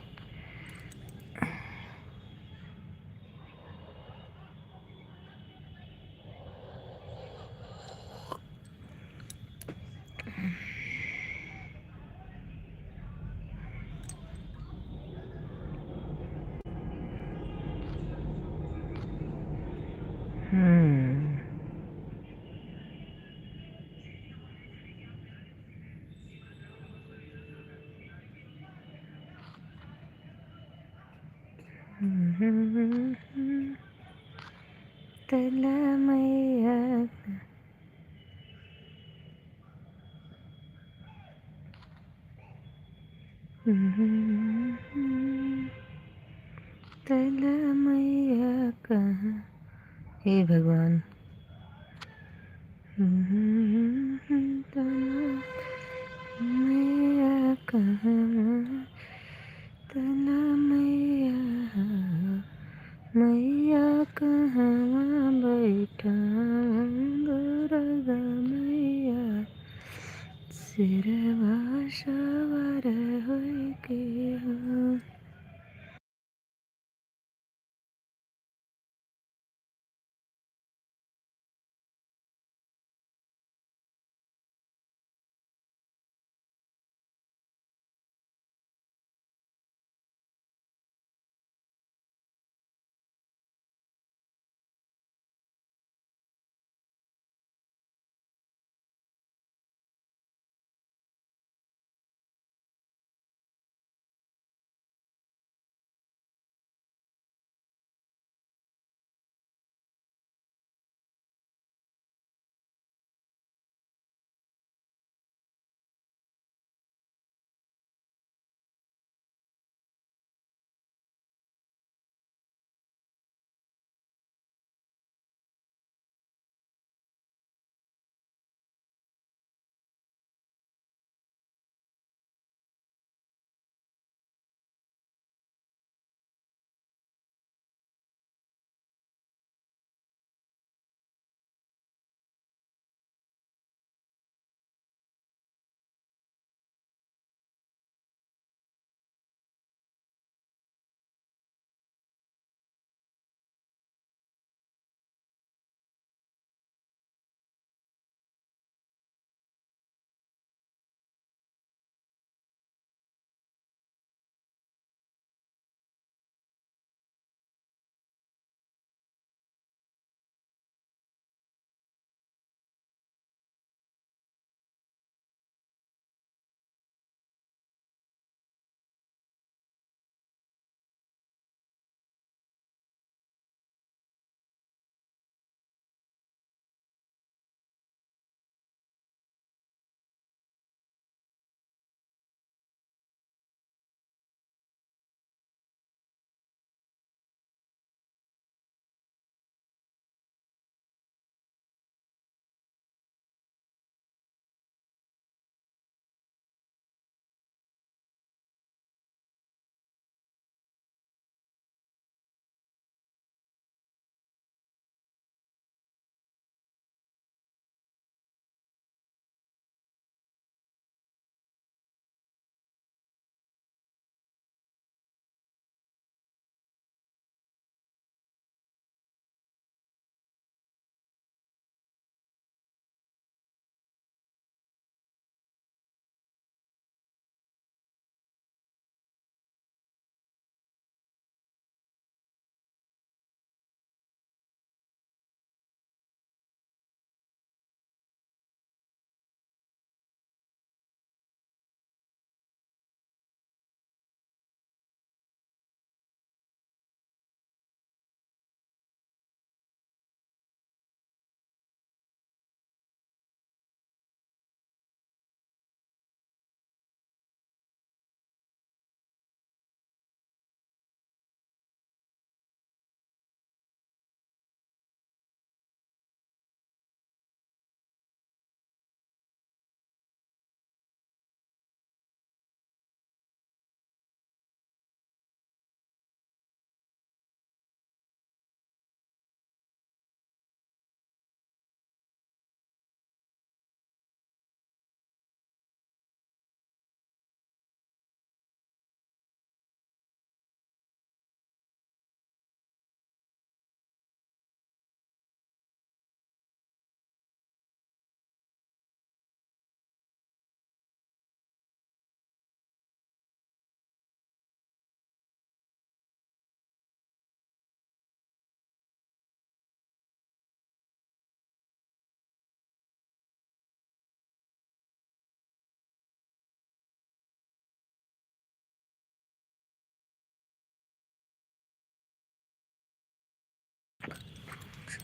हम्म तला मैया तला मैया कहाँ, हे भगवान। तला मैया कहाँ, तला मैया मैया कहाँ बैठा गुरगा मैया सिरवा सवार होई के हो।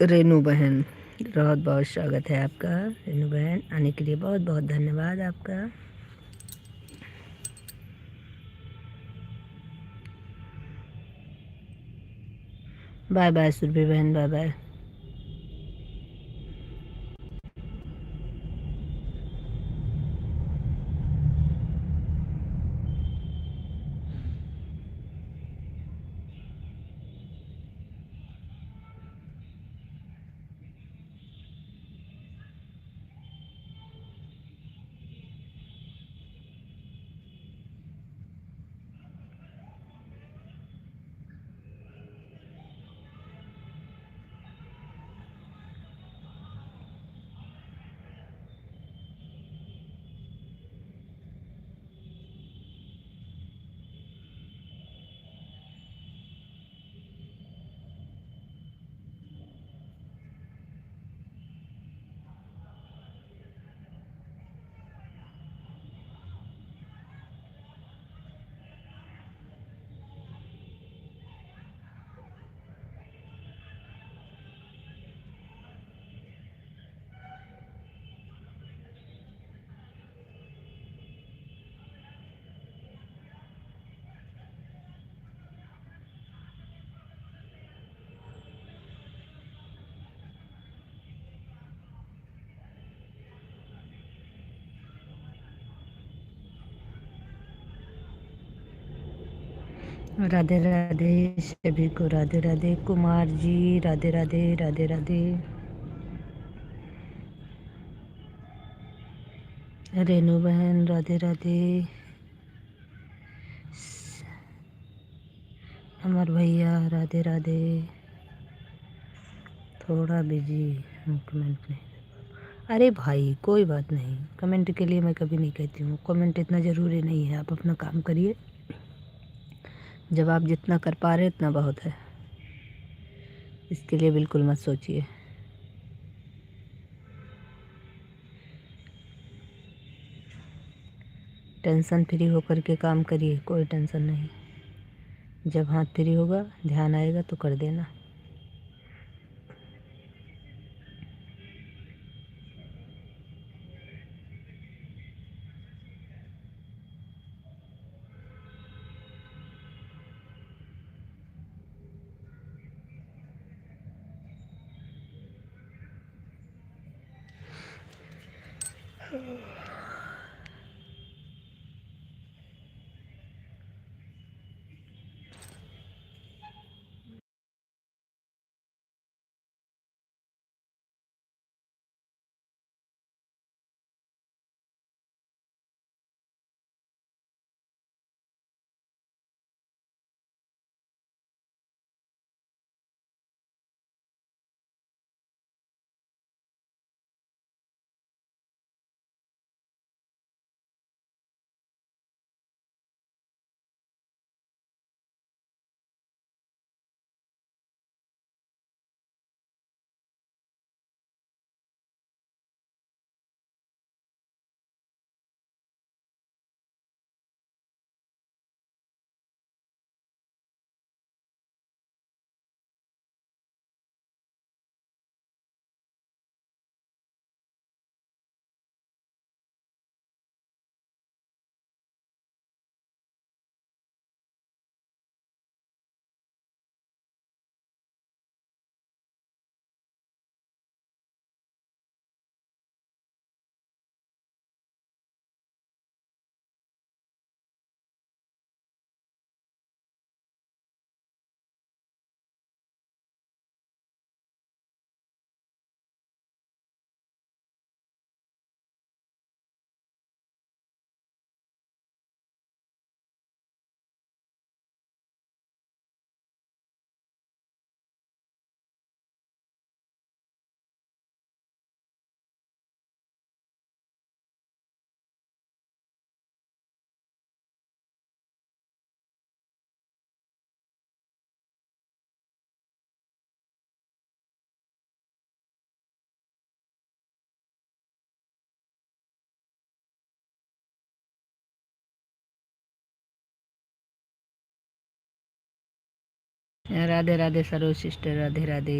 रेनू बहन, बहुत बहुत स्वागत है आपका। रेनू बहन आने के लिए बहुत बहुत धन्यवाद आपका। बाय बाय सुरभि बहन, बाय बाय। राधे राधे सभी को, राधे राधे। कुमार जी राधे राधे, राधे राधे। रेनू बहन राधे राधे। अमर भैया राधे राधे। थोड़ा बिजी हूँ, कमेंट नहीं। अरे भाई कोई बात नहीं, कमेंट के लिए मैं कभी नहीं कहती हूँ, कमेंट इतना ज़रूरी नहीं है। आप अपना काम करिए, जब आप जितना कर पा रहे उतना बहुत है, इसके लिए बिल्कुल मत सोचिए। टेंशन फ्री होकर के काम करिए, कोई टेंशन नहीं। जब हाथ फ्री होगा, ध्यान आएगा तो कर देना। राधे राधे सरोज सिस्टर, राधे राधे।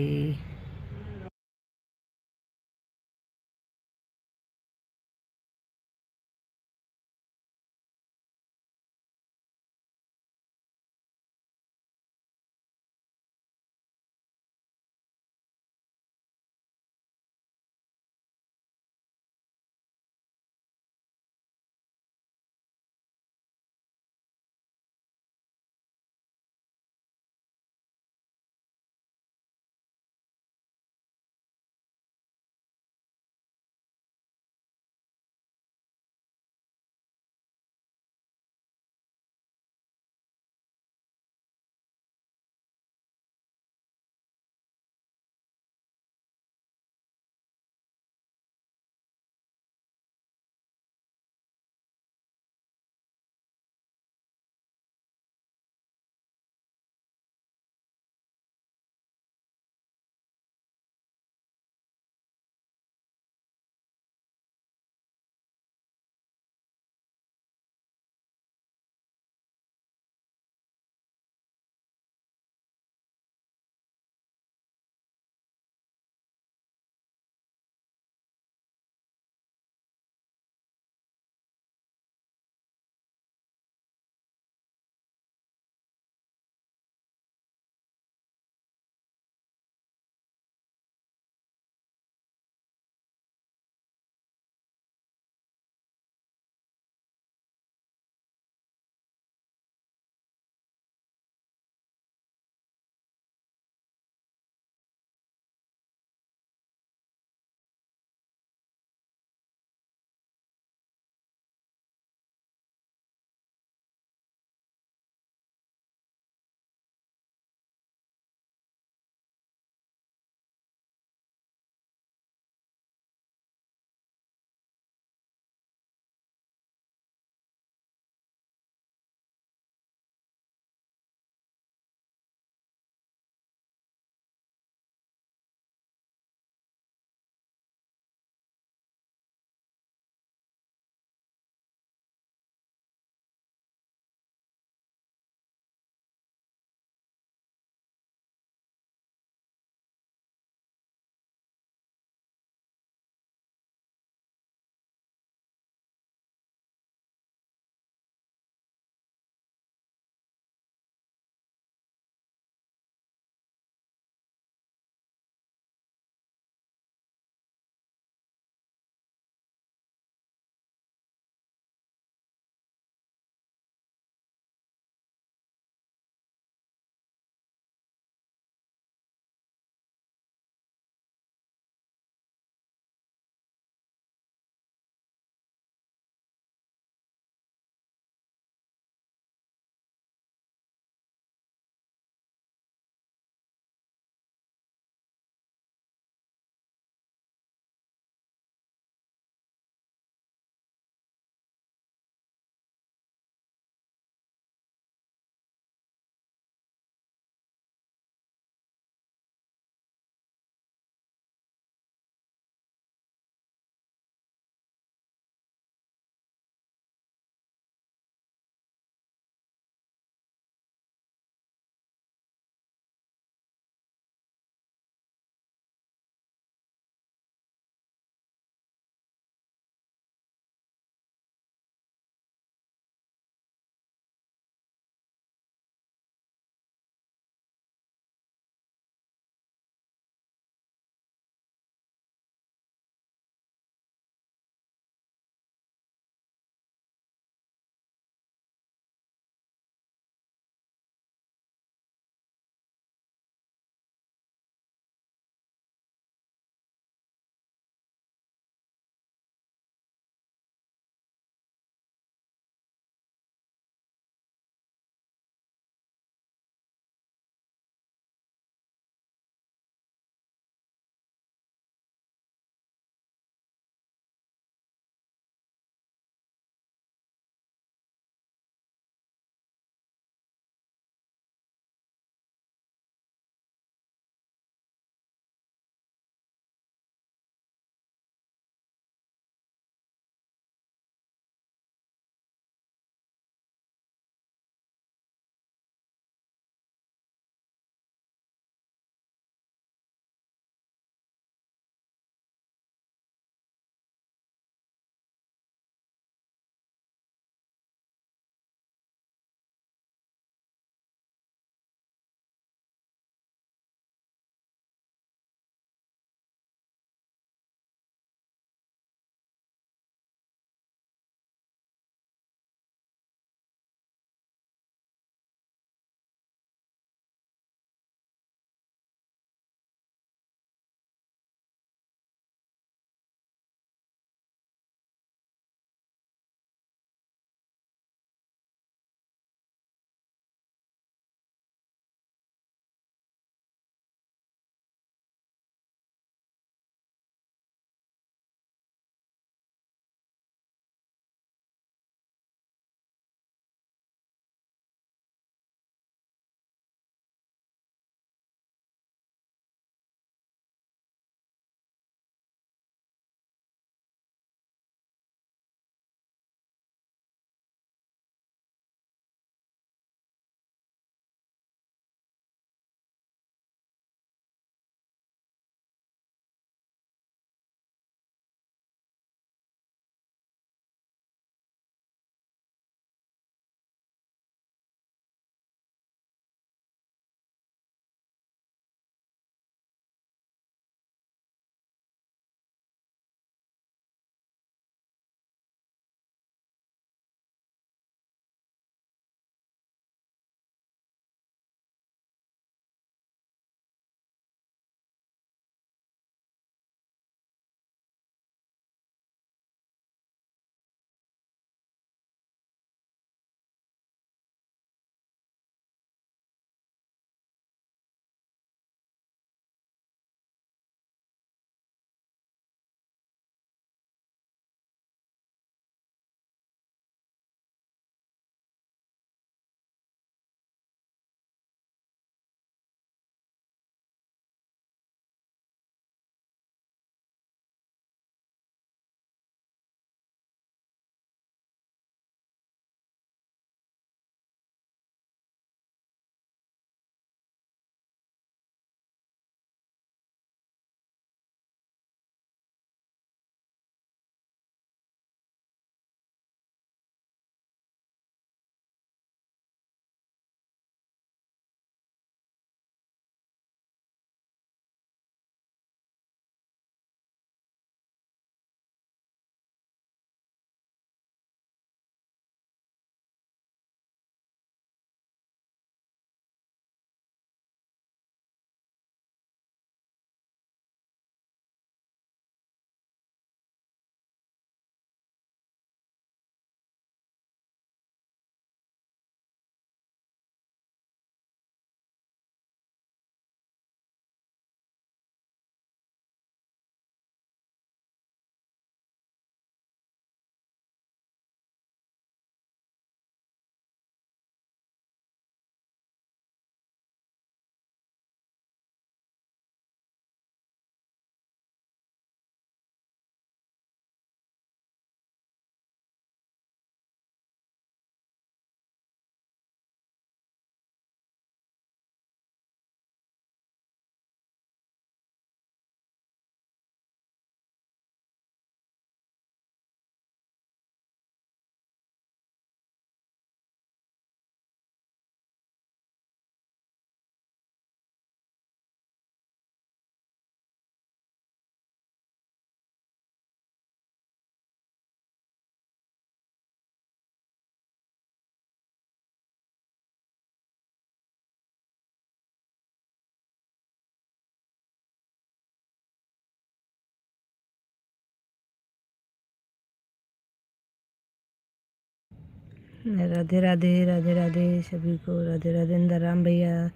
राधे राधे राधे राधे सभी को, राधे राधे। इंदर राम भैया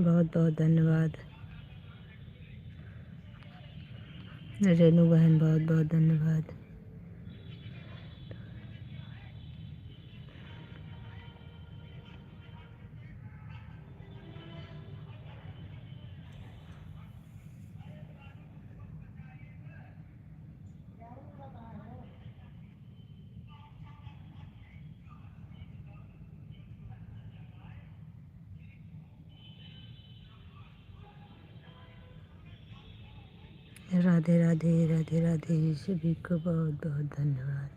बहुत बहुत धन्यवाद। रेनू बहन बहुत बहुत धन्यवाद। राधे राधे राधे राधे सभी को बहुत बहुत धन्यवाद।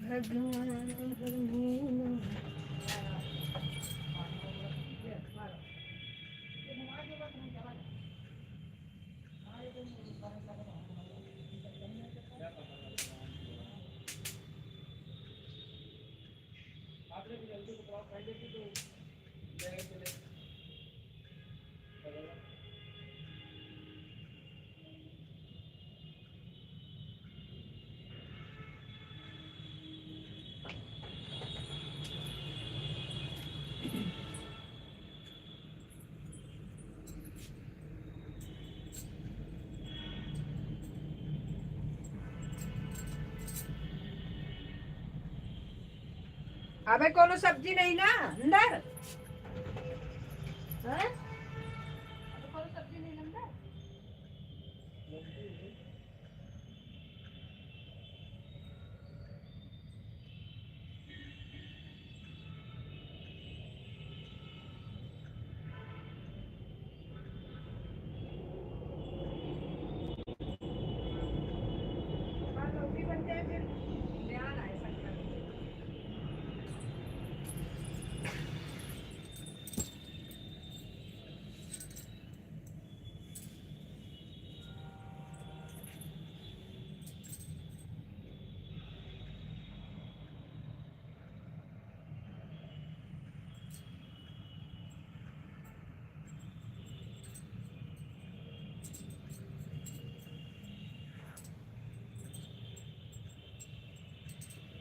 भगवान अबे कोनो सब्जी नहीं ना अंदर है? अबे कोनो सब्जी नहीं अंदर। लौकी बनते हैं फिर ध्यान आए सकता है।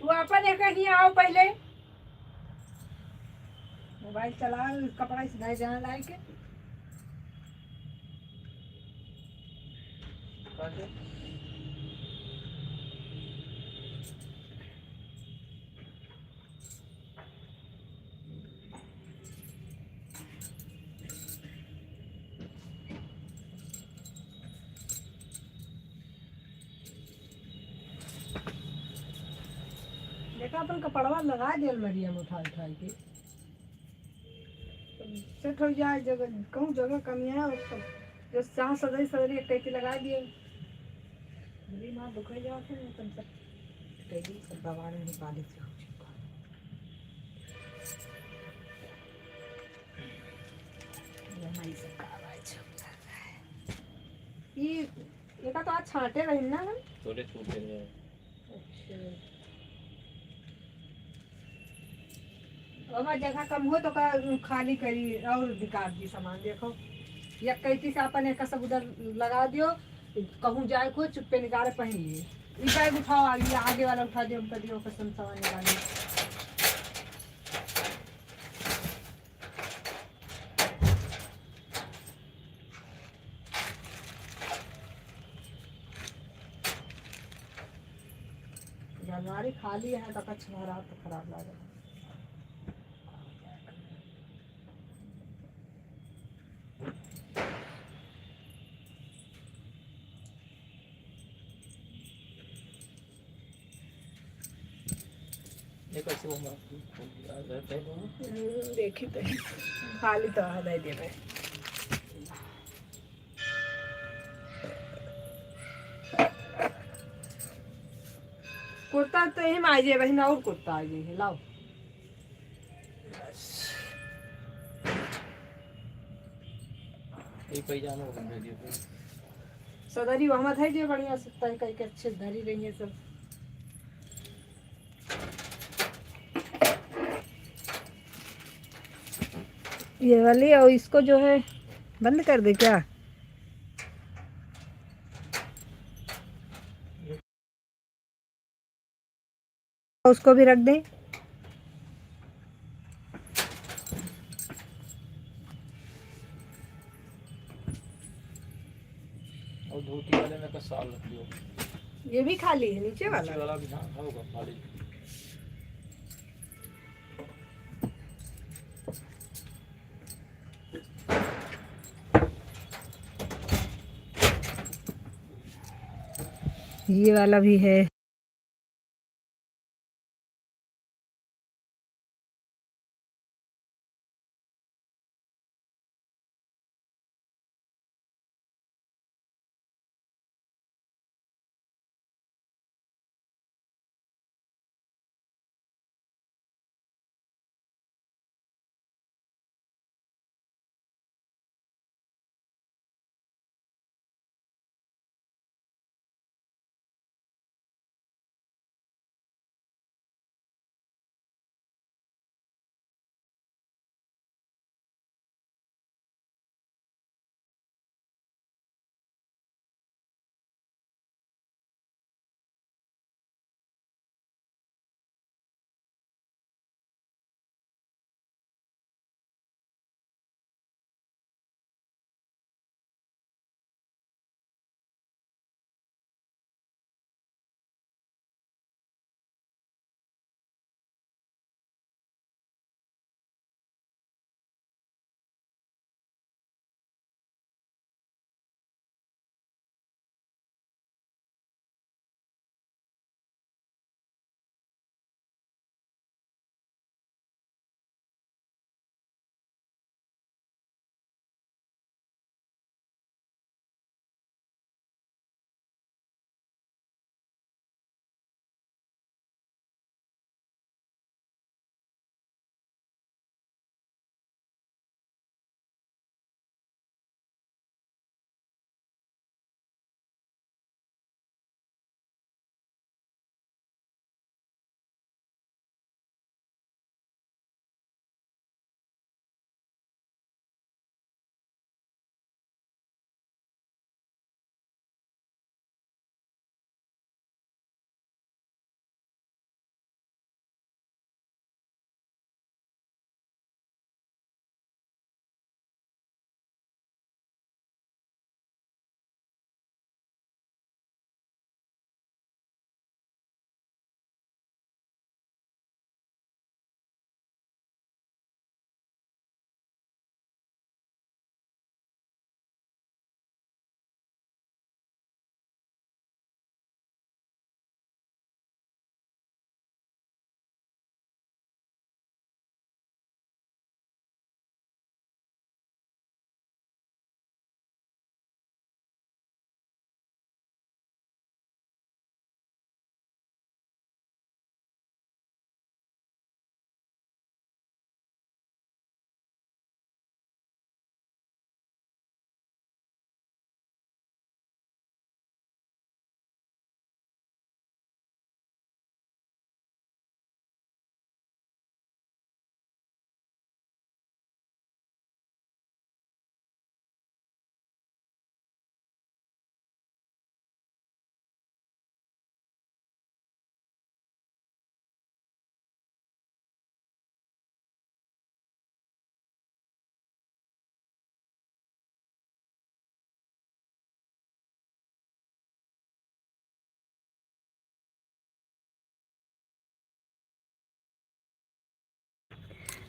तू अपन एक ही आओ पहले मोबाइल चला कपड़ा सिलाई जहाँ लाई के देखा अपन कपड़वा लगा दिया अलमारिया में उठा उठा के सेट हो जाए। जगह कहूँ जगह कमी है और सब जो जहाँ सदरी सदरी एक टैकी लगा दिए मेरी माँ दुखे जाओ फिर तुम सब टैकी सब भगवान नहीं पा देते हो। ये का तो आज छांटे रहे ना हम थोड़े छूटे हैं। अच्छा और जगह कम हो तो का खाली करी और दिखा दी सामान देखो या कैसी से अपन एक सब उधर लगा दियो कहूँ जाए को चुप्पे निकाले पहन लिए ई बैग उठाओ आगे वाला उठा दियो उनका दियो कसम सामान निकाले। अलमारी खाली है तो कच्छ भरा तो खराब लगे। देखी तो खाली तो आ दे दे। कुर्ता तो यही आ जाए बहन, और कुर्ता आ जाए लाओ। सदरी वहां था जो बढ़िया सकता है, कहीं अच्छे धरी रही है सब। ये वाली, और इसको जो है बंद कर दे क्या? उसको भी रख दें। और धोती वाले में का साल रख लो। ये भी खाली है नीचे वाला भी हाँ होगा खाली। ये वाला भी है।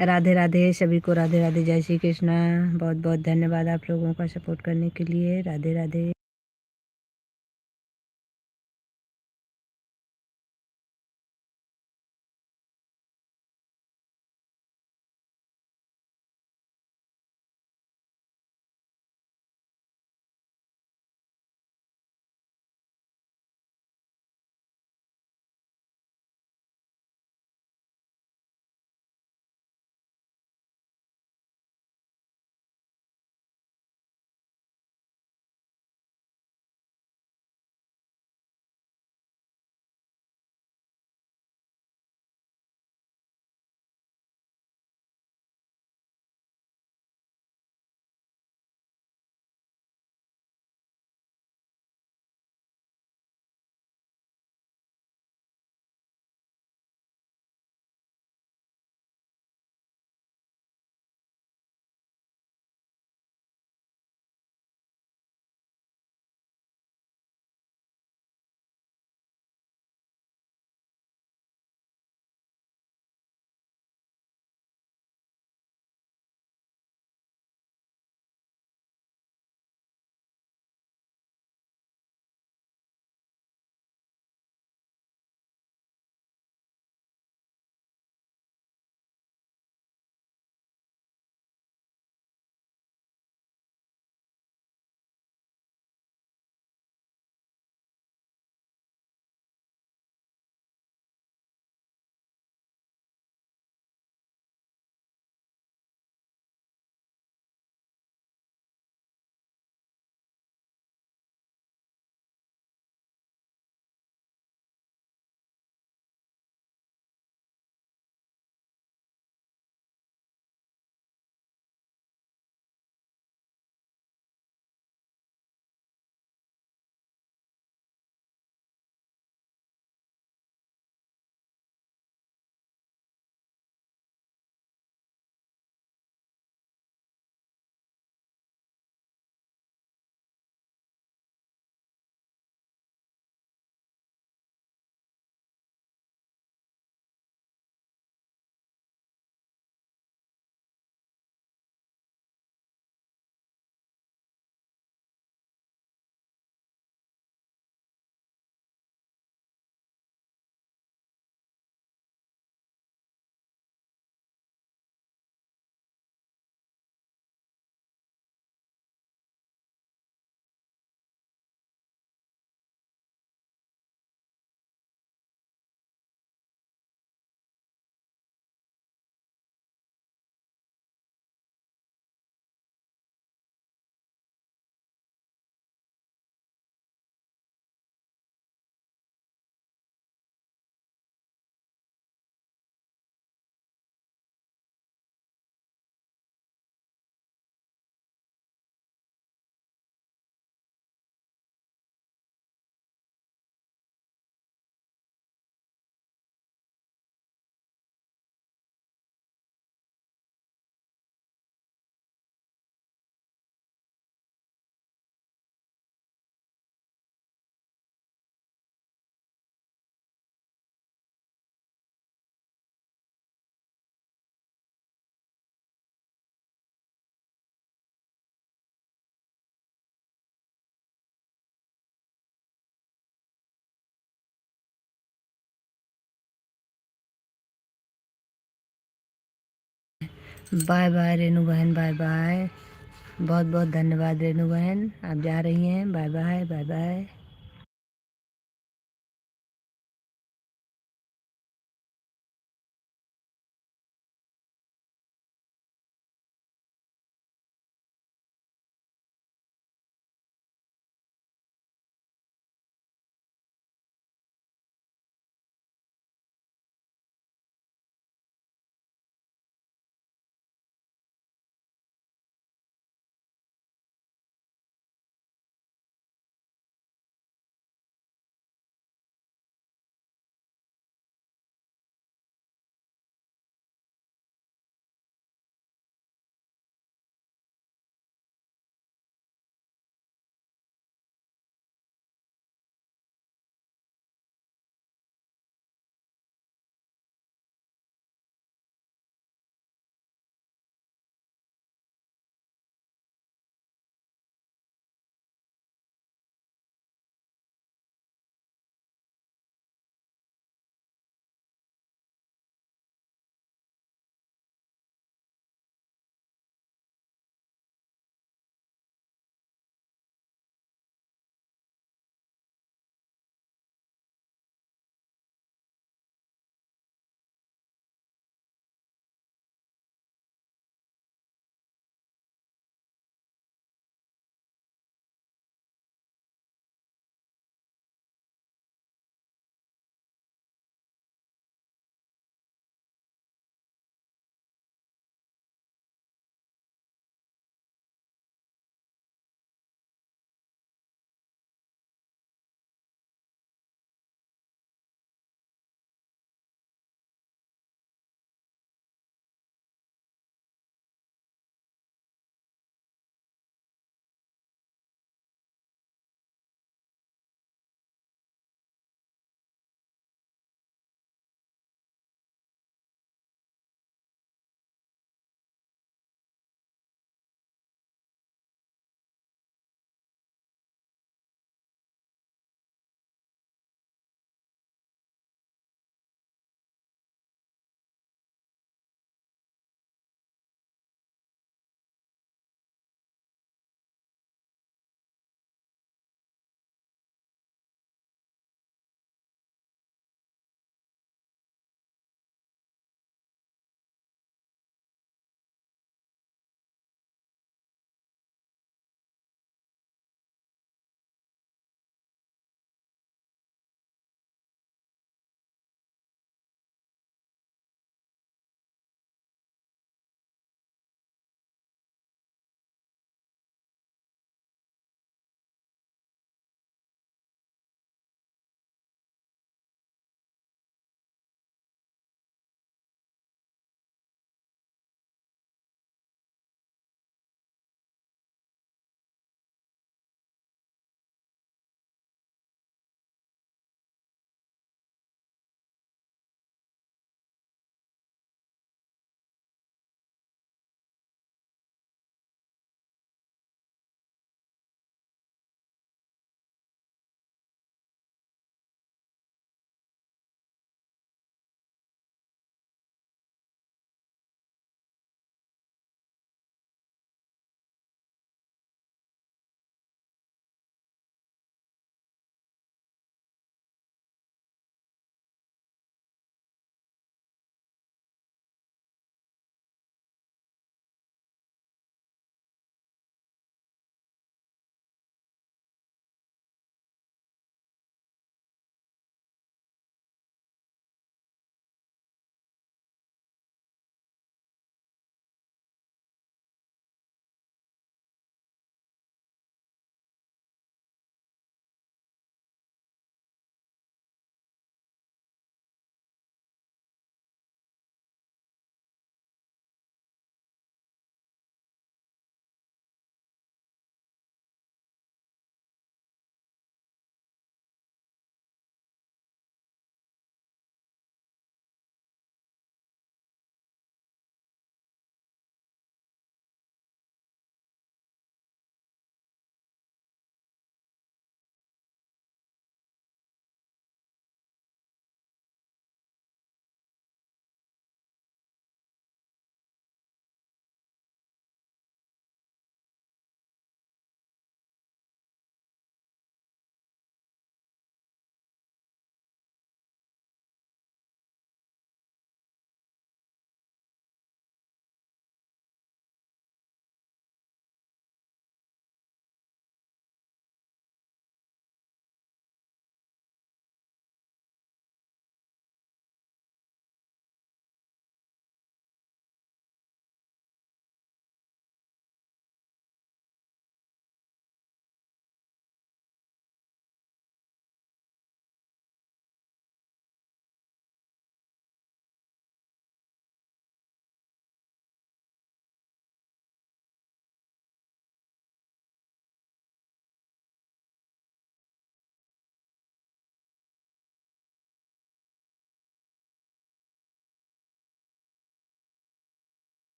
राधे राधे सभी को, राधे राधे, जय श्री कृष्णा। बहुत बहुत धन्यवाद आप लोगों का सपोर्ट करने के लिए। राधे राधे। बाय बाय रेनू बहन, बाय बाय। बहुत बहुत धन्यवाद रेनू बहन, आप जा रही हैं। Bye bye, bye bye.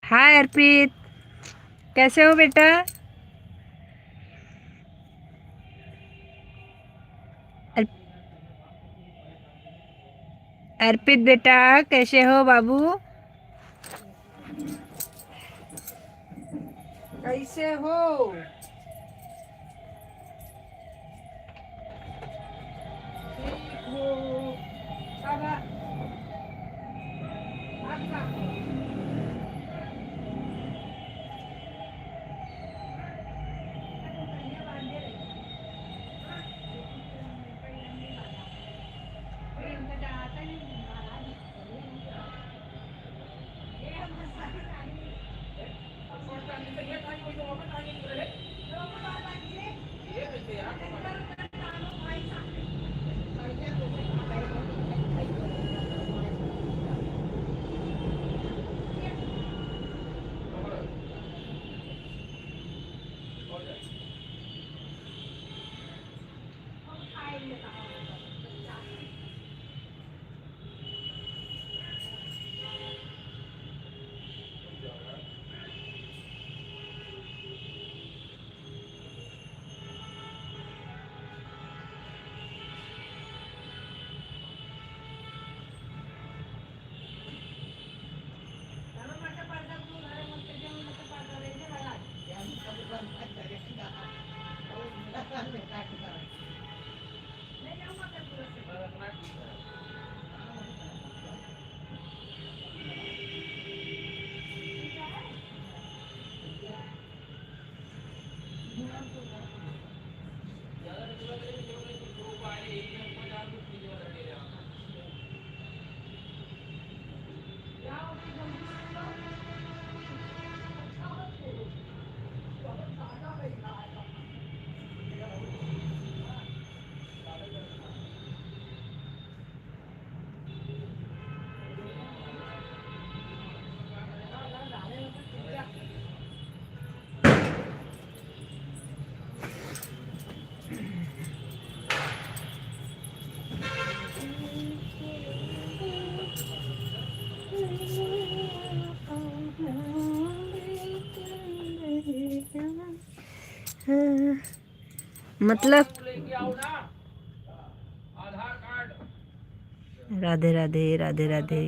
Hi Arpit, कैसे हो बेटा? अर- अर्पित बेटा, कैसे हो बाबू? कैसे हो? ठीक हो? बाबा, आप कहाँ हो? मतलब लेके आओ ना आधार कार्ड। राधे राधे राधे राधे।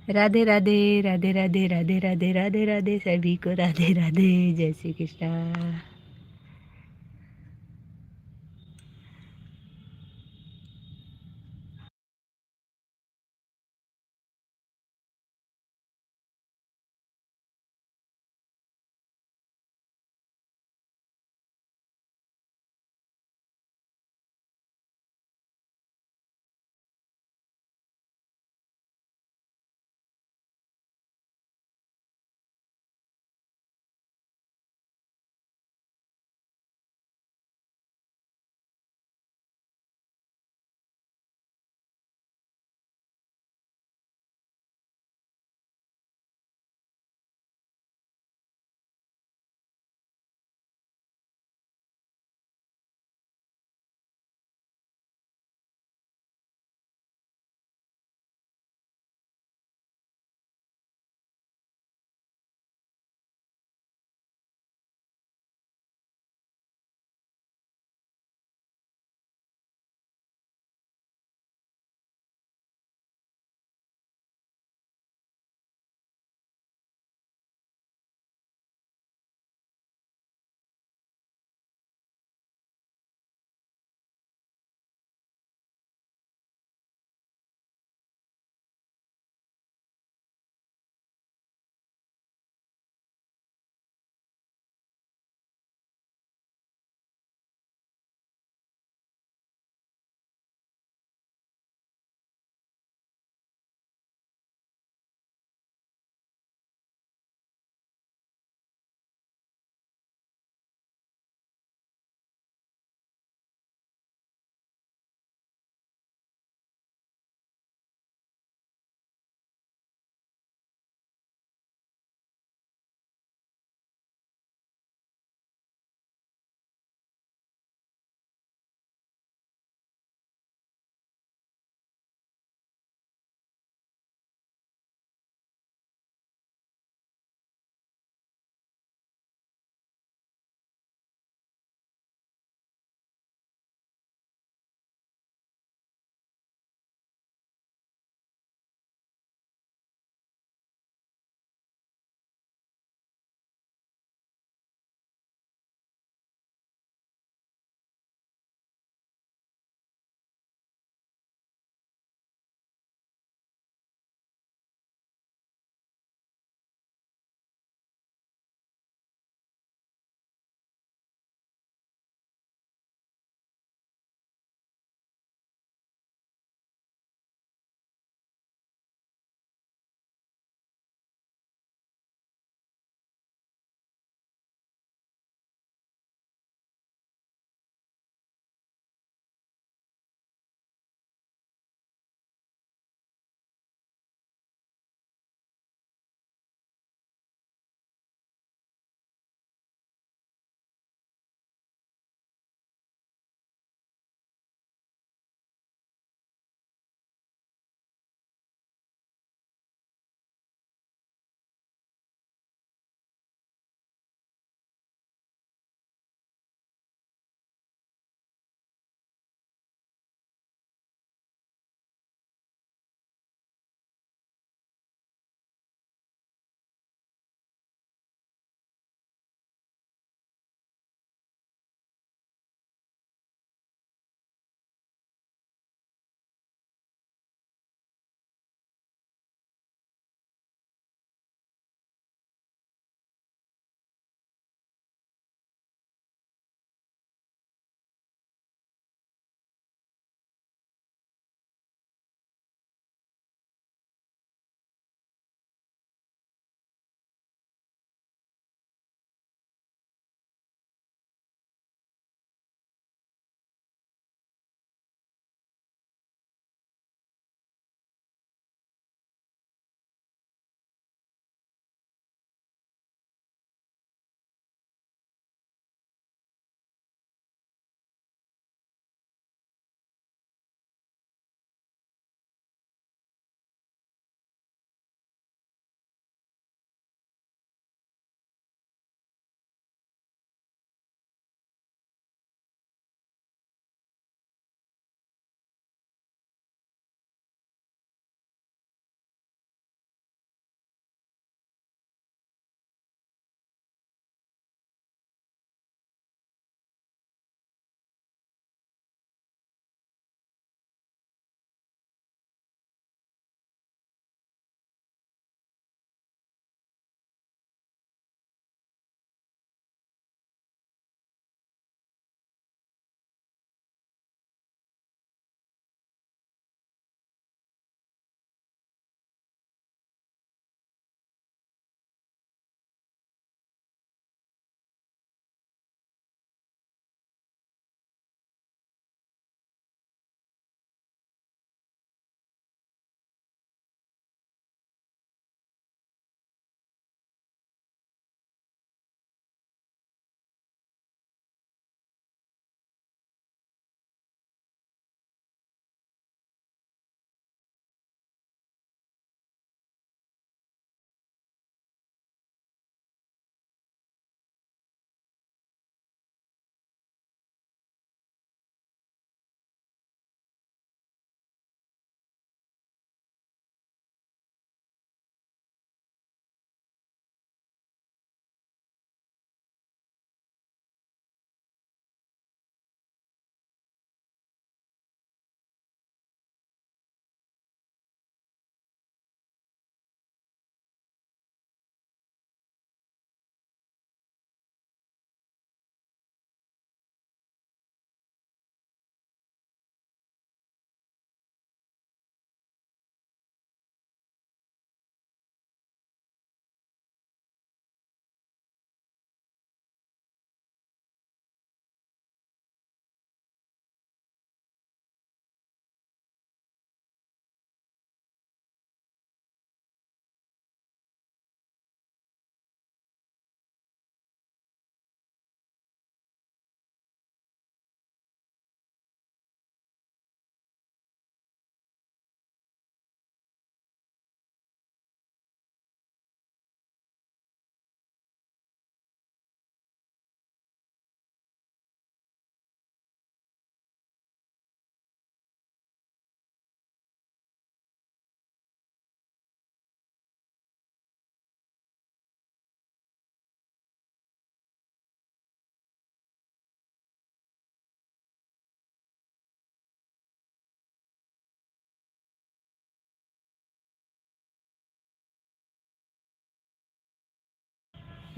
राधे राधे राधे राधे राधे राधे राधे राधे सभी को राधे राधे। जय श्री कृष्णा।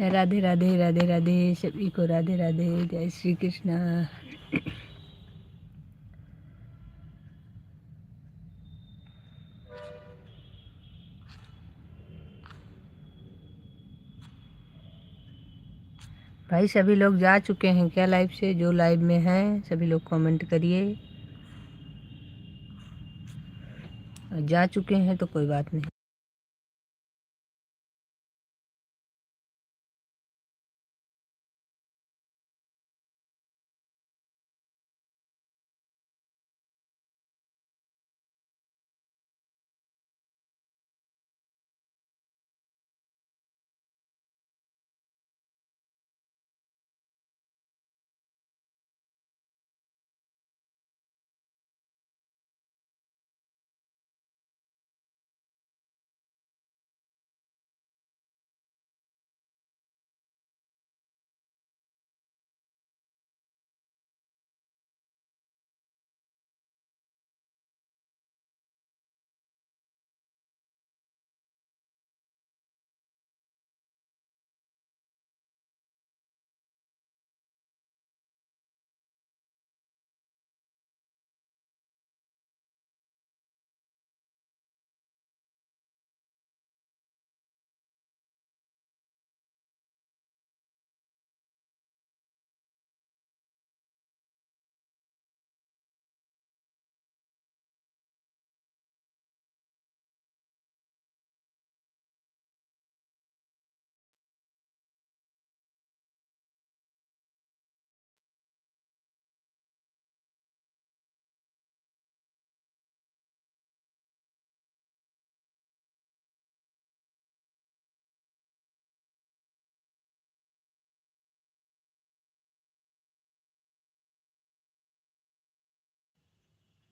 राधे राधे राधे राधे सभी को राधे राधे। जय श्री कृष्णा। भाई सभी लोग जा चुके हैं क्या लाइव से? जो लाइव में हैं सभी लोग कमेंट करिए। जा चुके हैं तो कोई बात नहीं।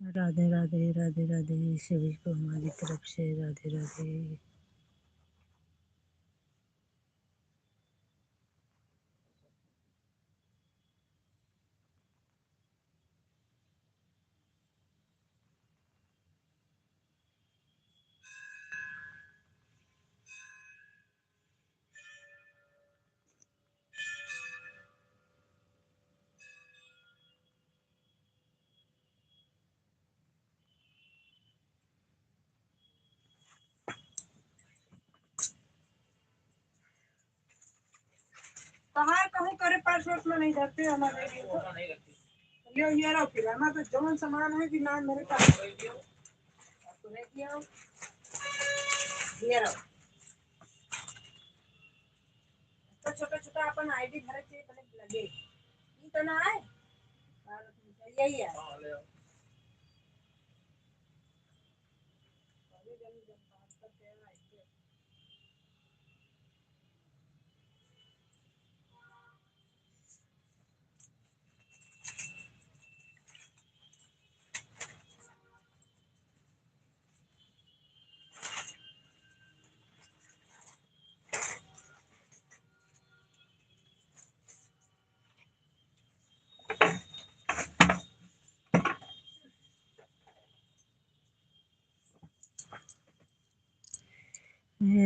राधे राधे राधे राधे सभी को हमारी तरफ से राधे राधे। कहाँ कहूँ करे पासवर्ड में नहीं धरते हमारे लियो ये रहो फिर हमारा तो जवन सामान है कि ना मेरे पास तूने किया हो ये रहो तो छोटा छोटा अपन आईडी भरे के पहले लगे ये तो ना है यही है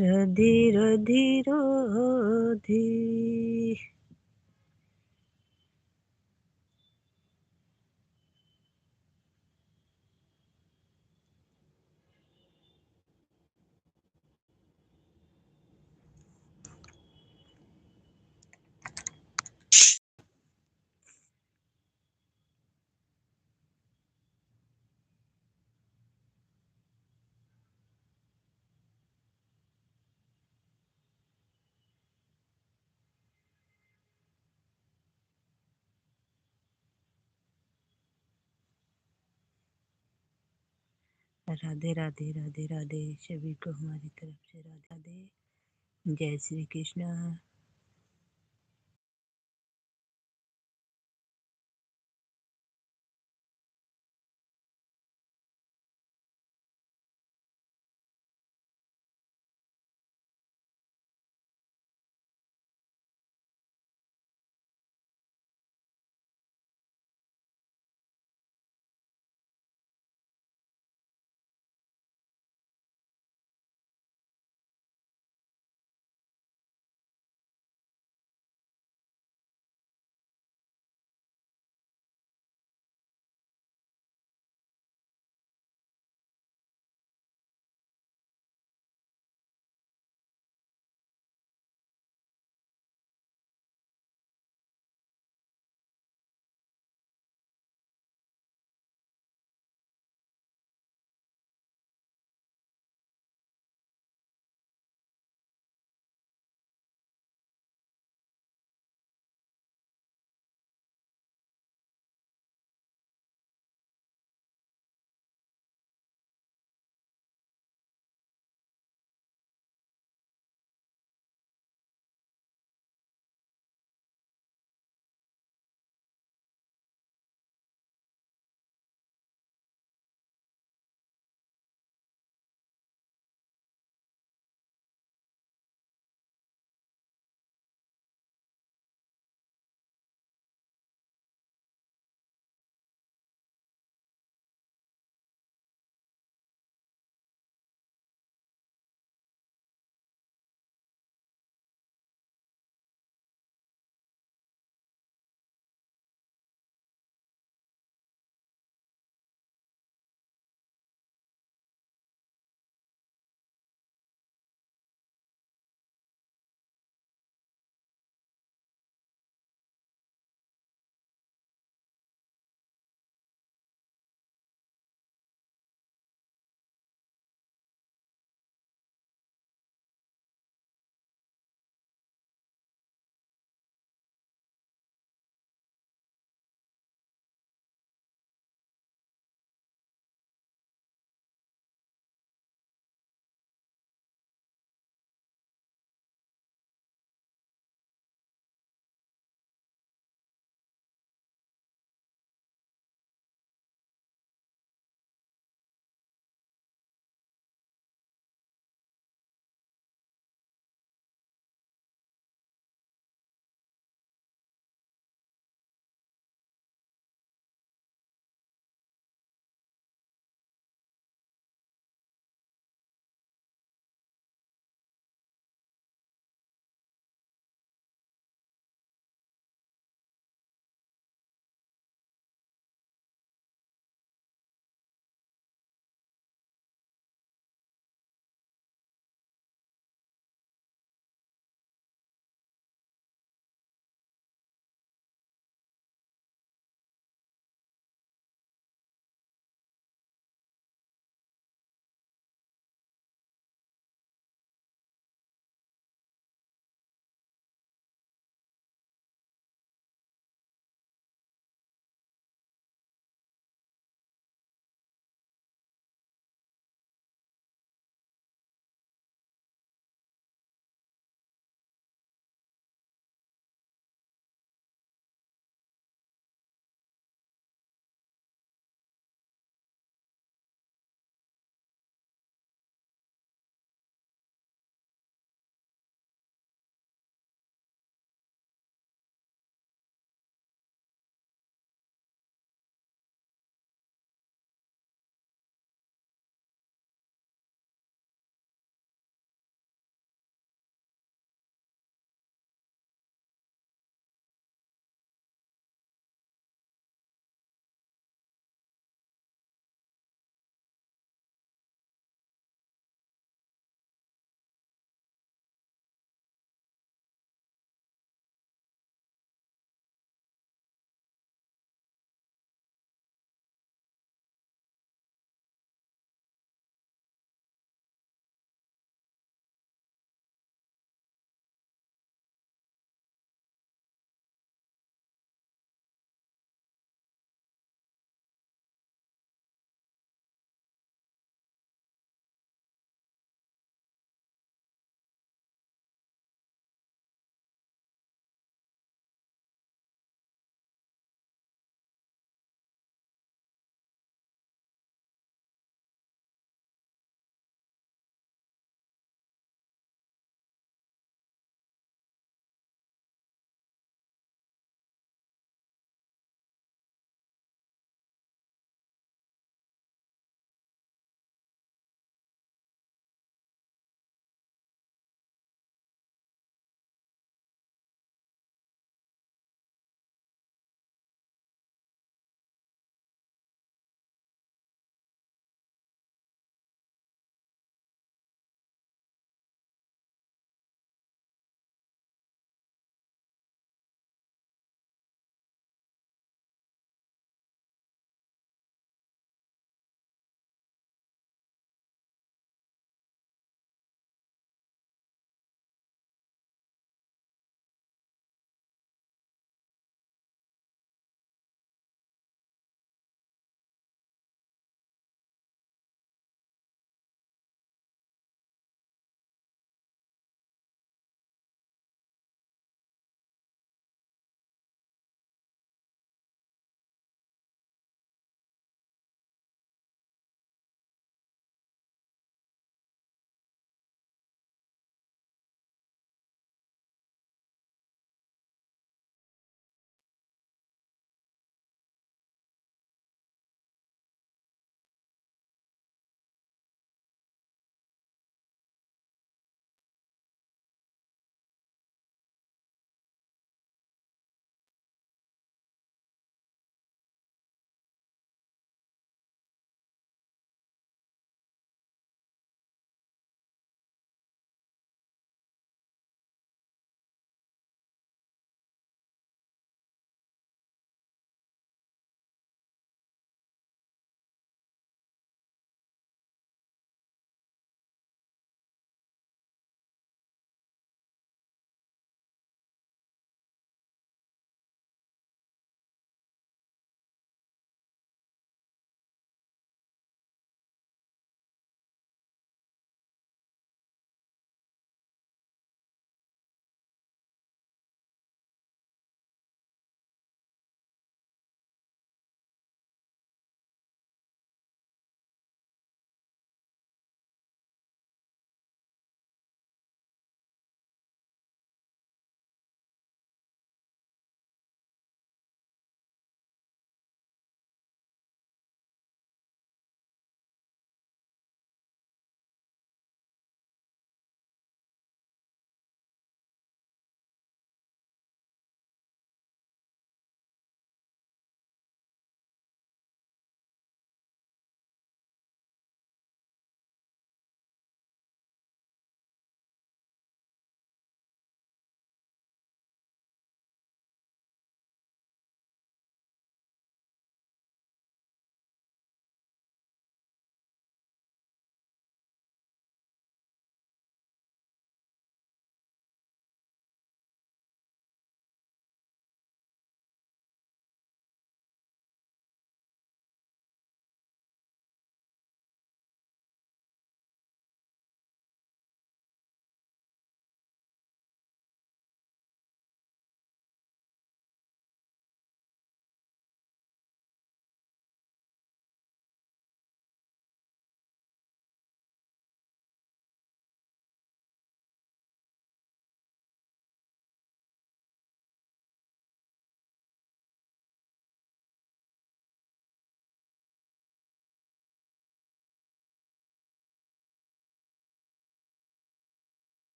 राधे राधे राधे। राधे राधे राधे राधे सभी को हमारी तरफ से राधे राधे। जय श्री कृष्णा।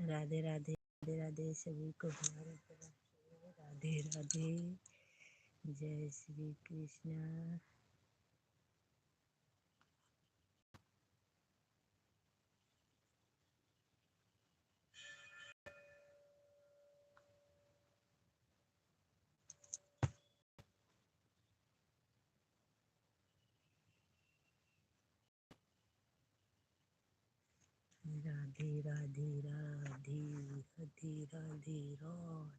राधे राधे राधे राधे सभी को हमारे तरफ से राधे राधे। जय श्री कृष्ण। राधे राधे राधे राधे राधे राधे।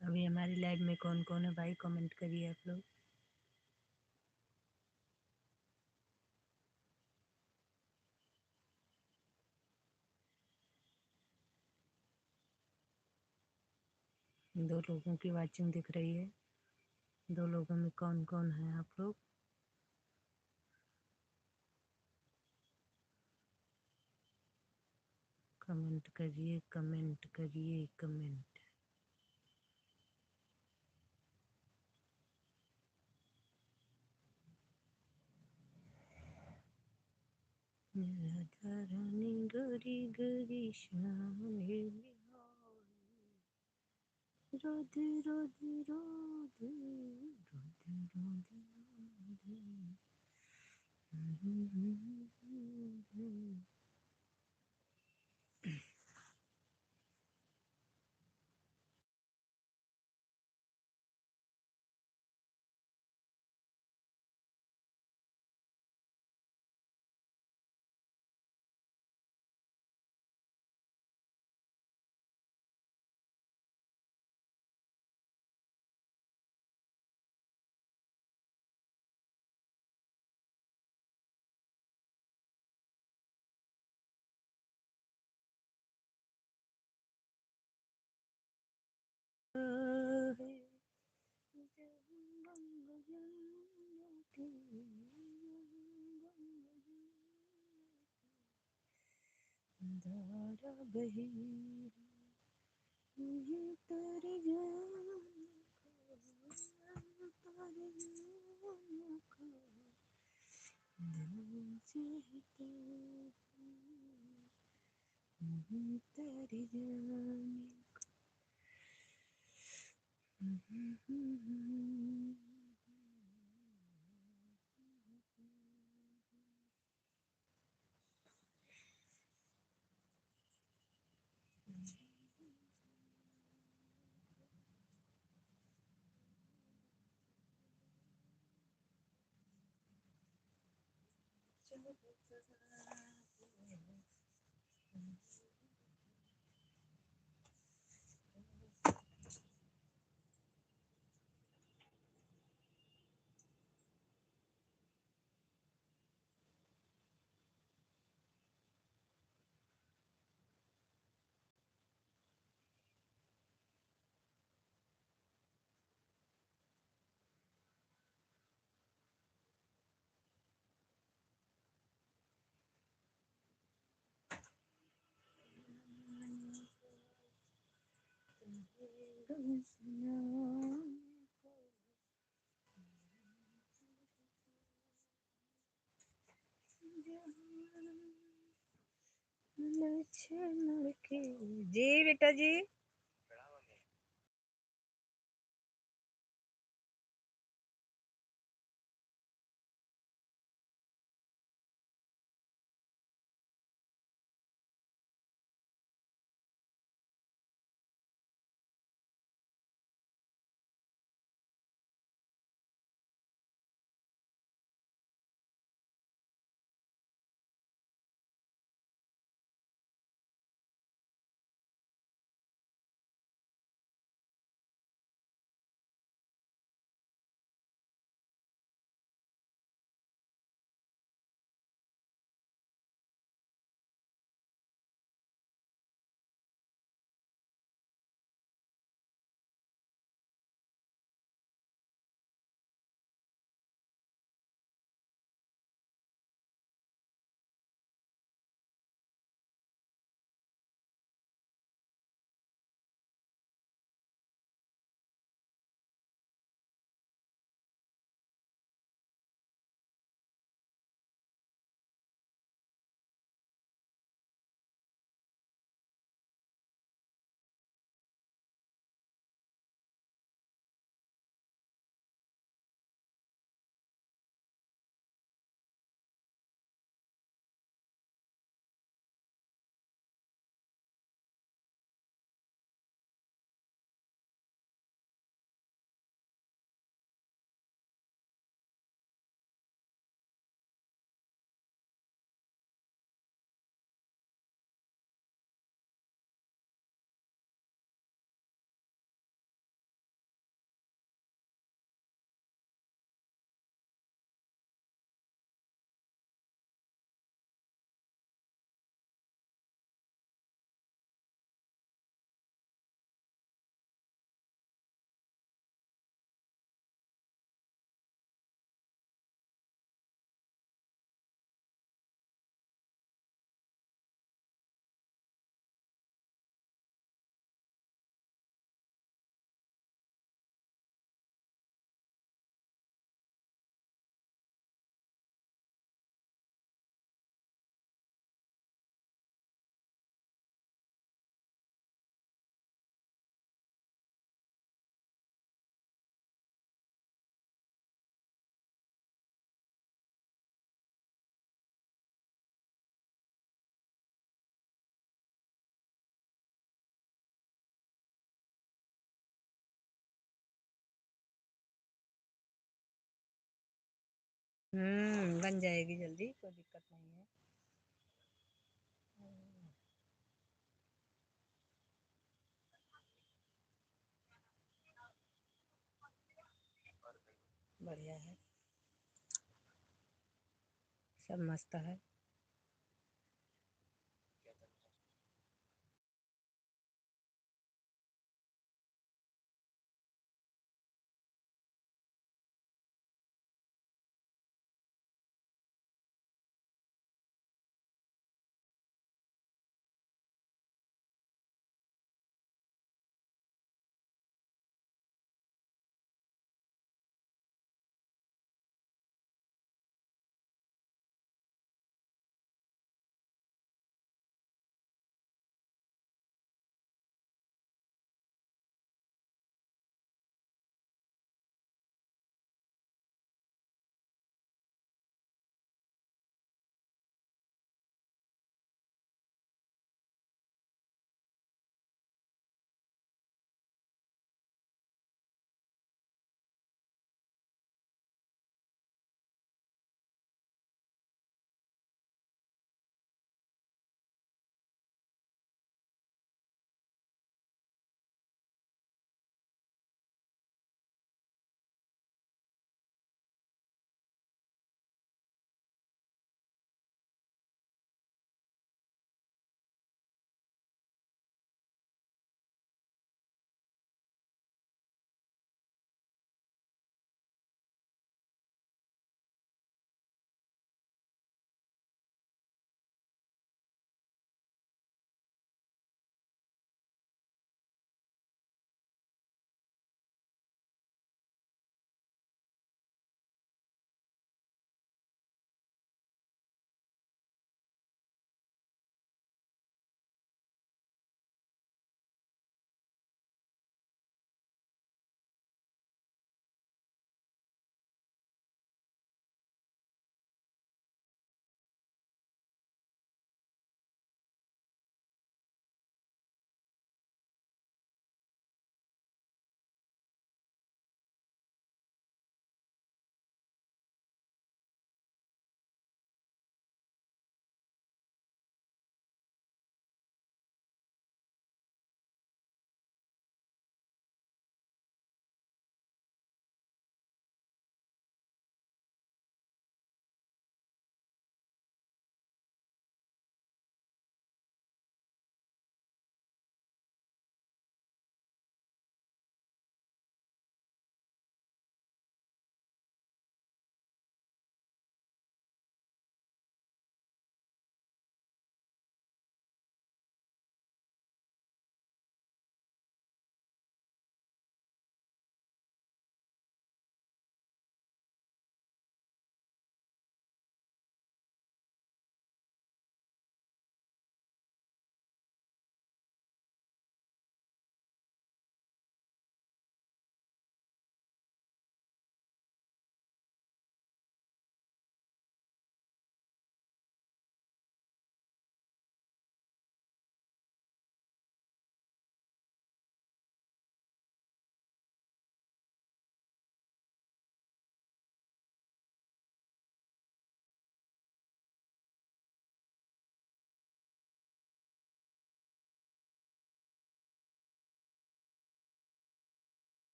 अभी हमारी लाइव में कौन कौन है भाई, कमेंट करिए आप लोग। दो लोगों की वाचिंग दिख रही है। दो लोगों में कौन कौन है आप लोग? कमेंट करिए, कमेंट करिए, कमेंट। राधा रानी गोरी गोरी श्याम राधे राधे राधे राधे राधे राधे। धारा बही ये तारे जान तारे जान का दिल चाहता तारे जान। जी बेटा जी। बन जाएगी जल्दी, कोई दिक्कत नहीं है। बढ़िया है, सब मस्त है।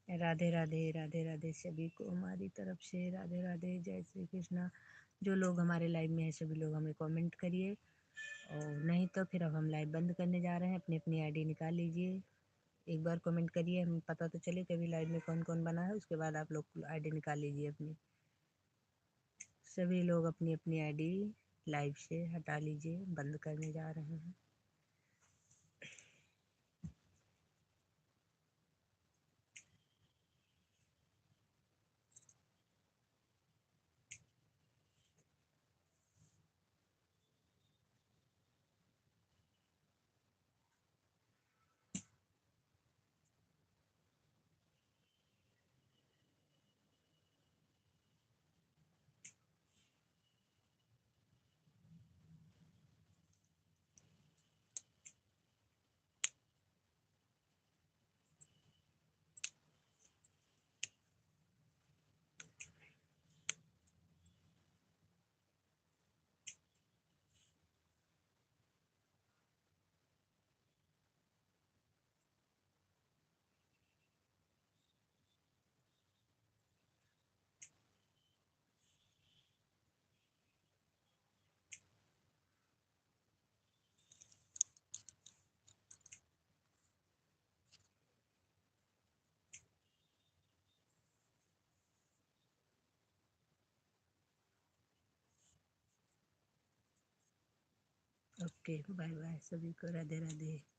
राधे राधे राधे राधे सभी को हमारी तरफ से राधे राधे। जय श्री कृष्णा। जो लोग हमारे लाइव में हैं सभी लोग हमें कमेंट करिए, और नहीं तो फिर अब हम लाइव बंद करने जा रहे हैं। अपनी अपनी आईडी निकाल लीजिए, एक बार कमेंट करिए, हमें पता तो चले कि अभी लाइव में कौन कौन बना है। उसके बाद आप लोग आईडी निकाल लीजिए अपनी। सभी लोग अपनी अपनी आईडी लाइव से हटा लीजिए, बंद करने जा रहे हैं। ओके, बाय बाय सभी को, राधे राधे।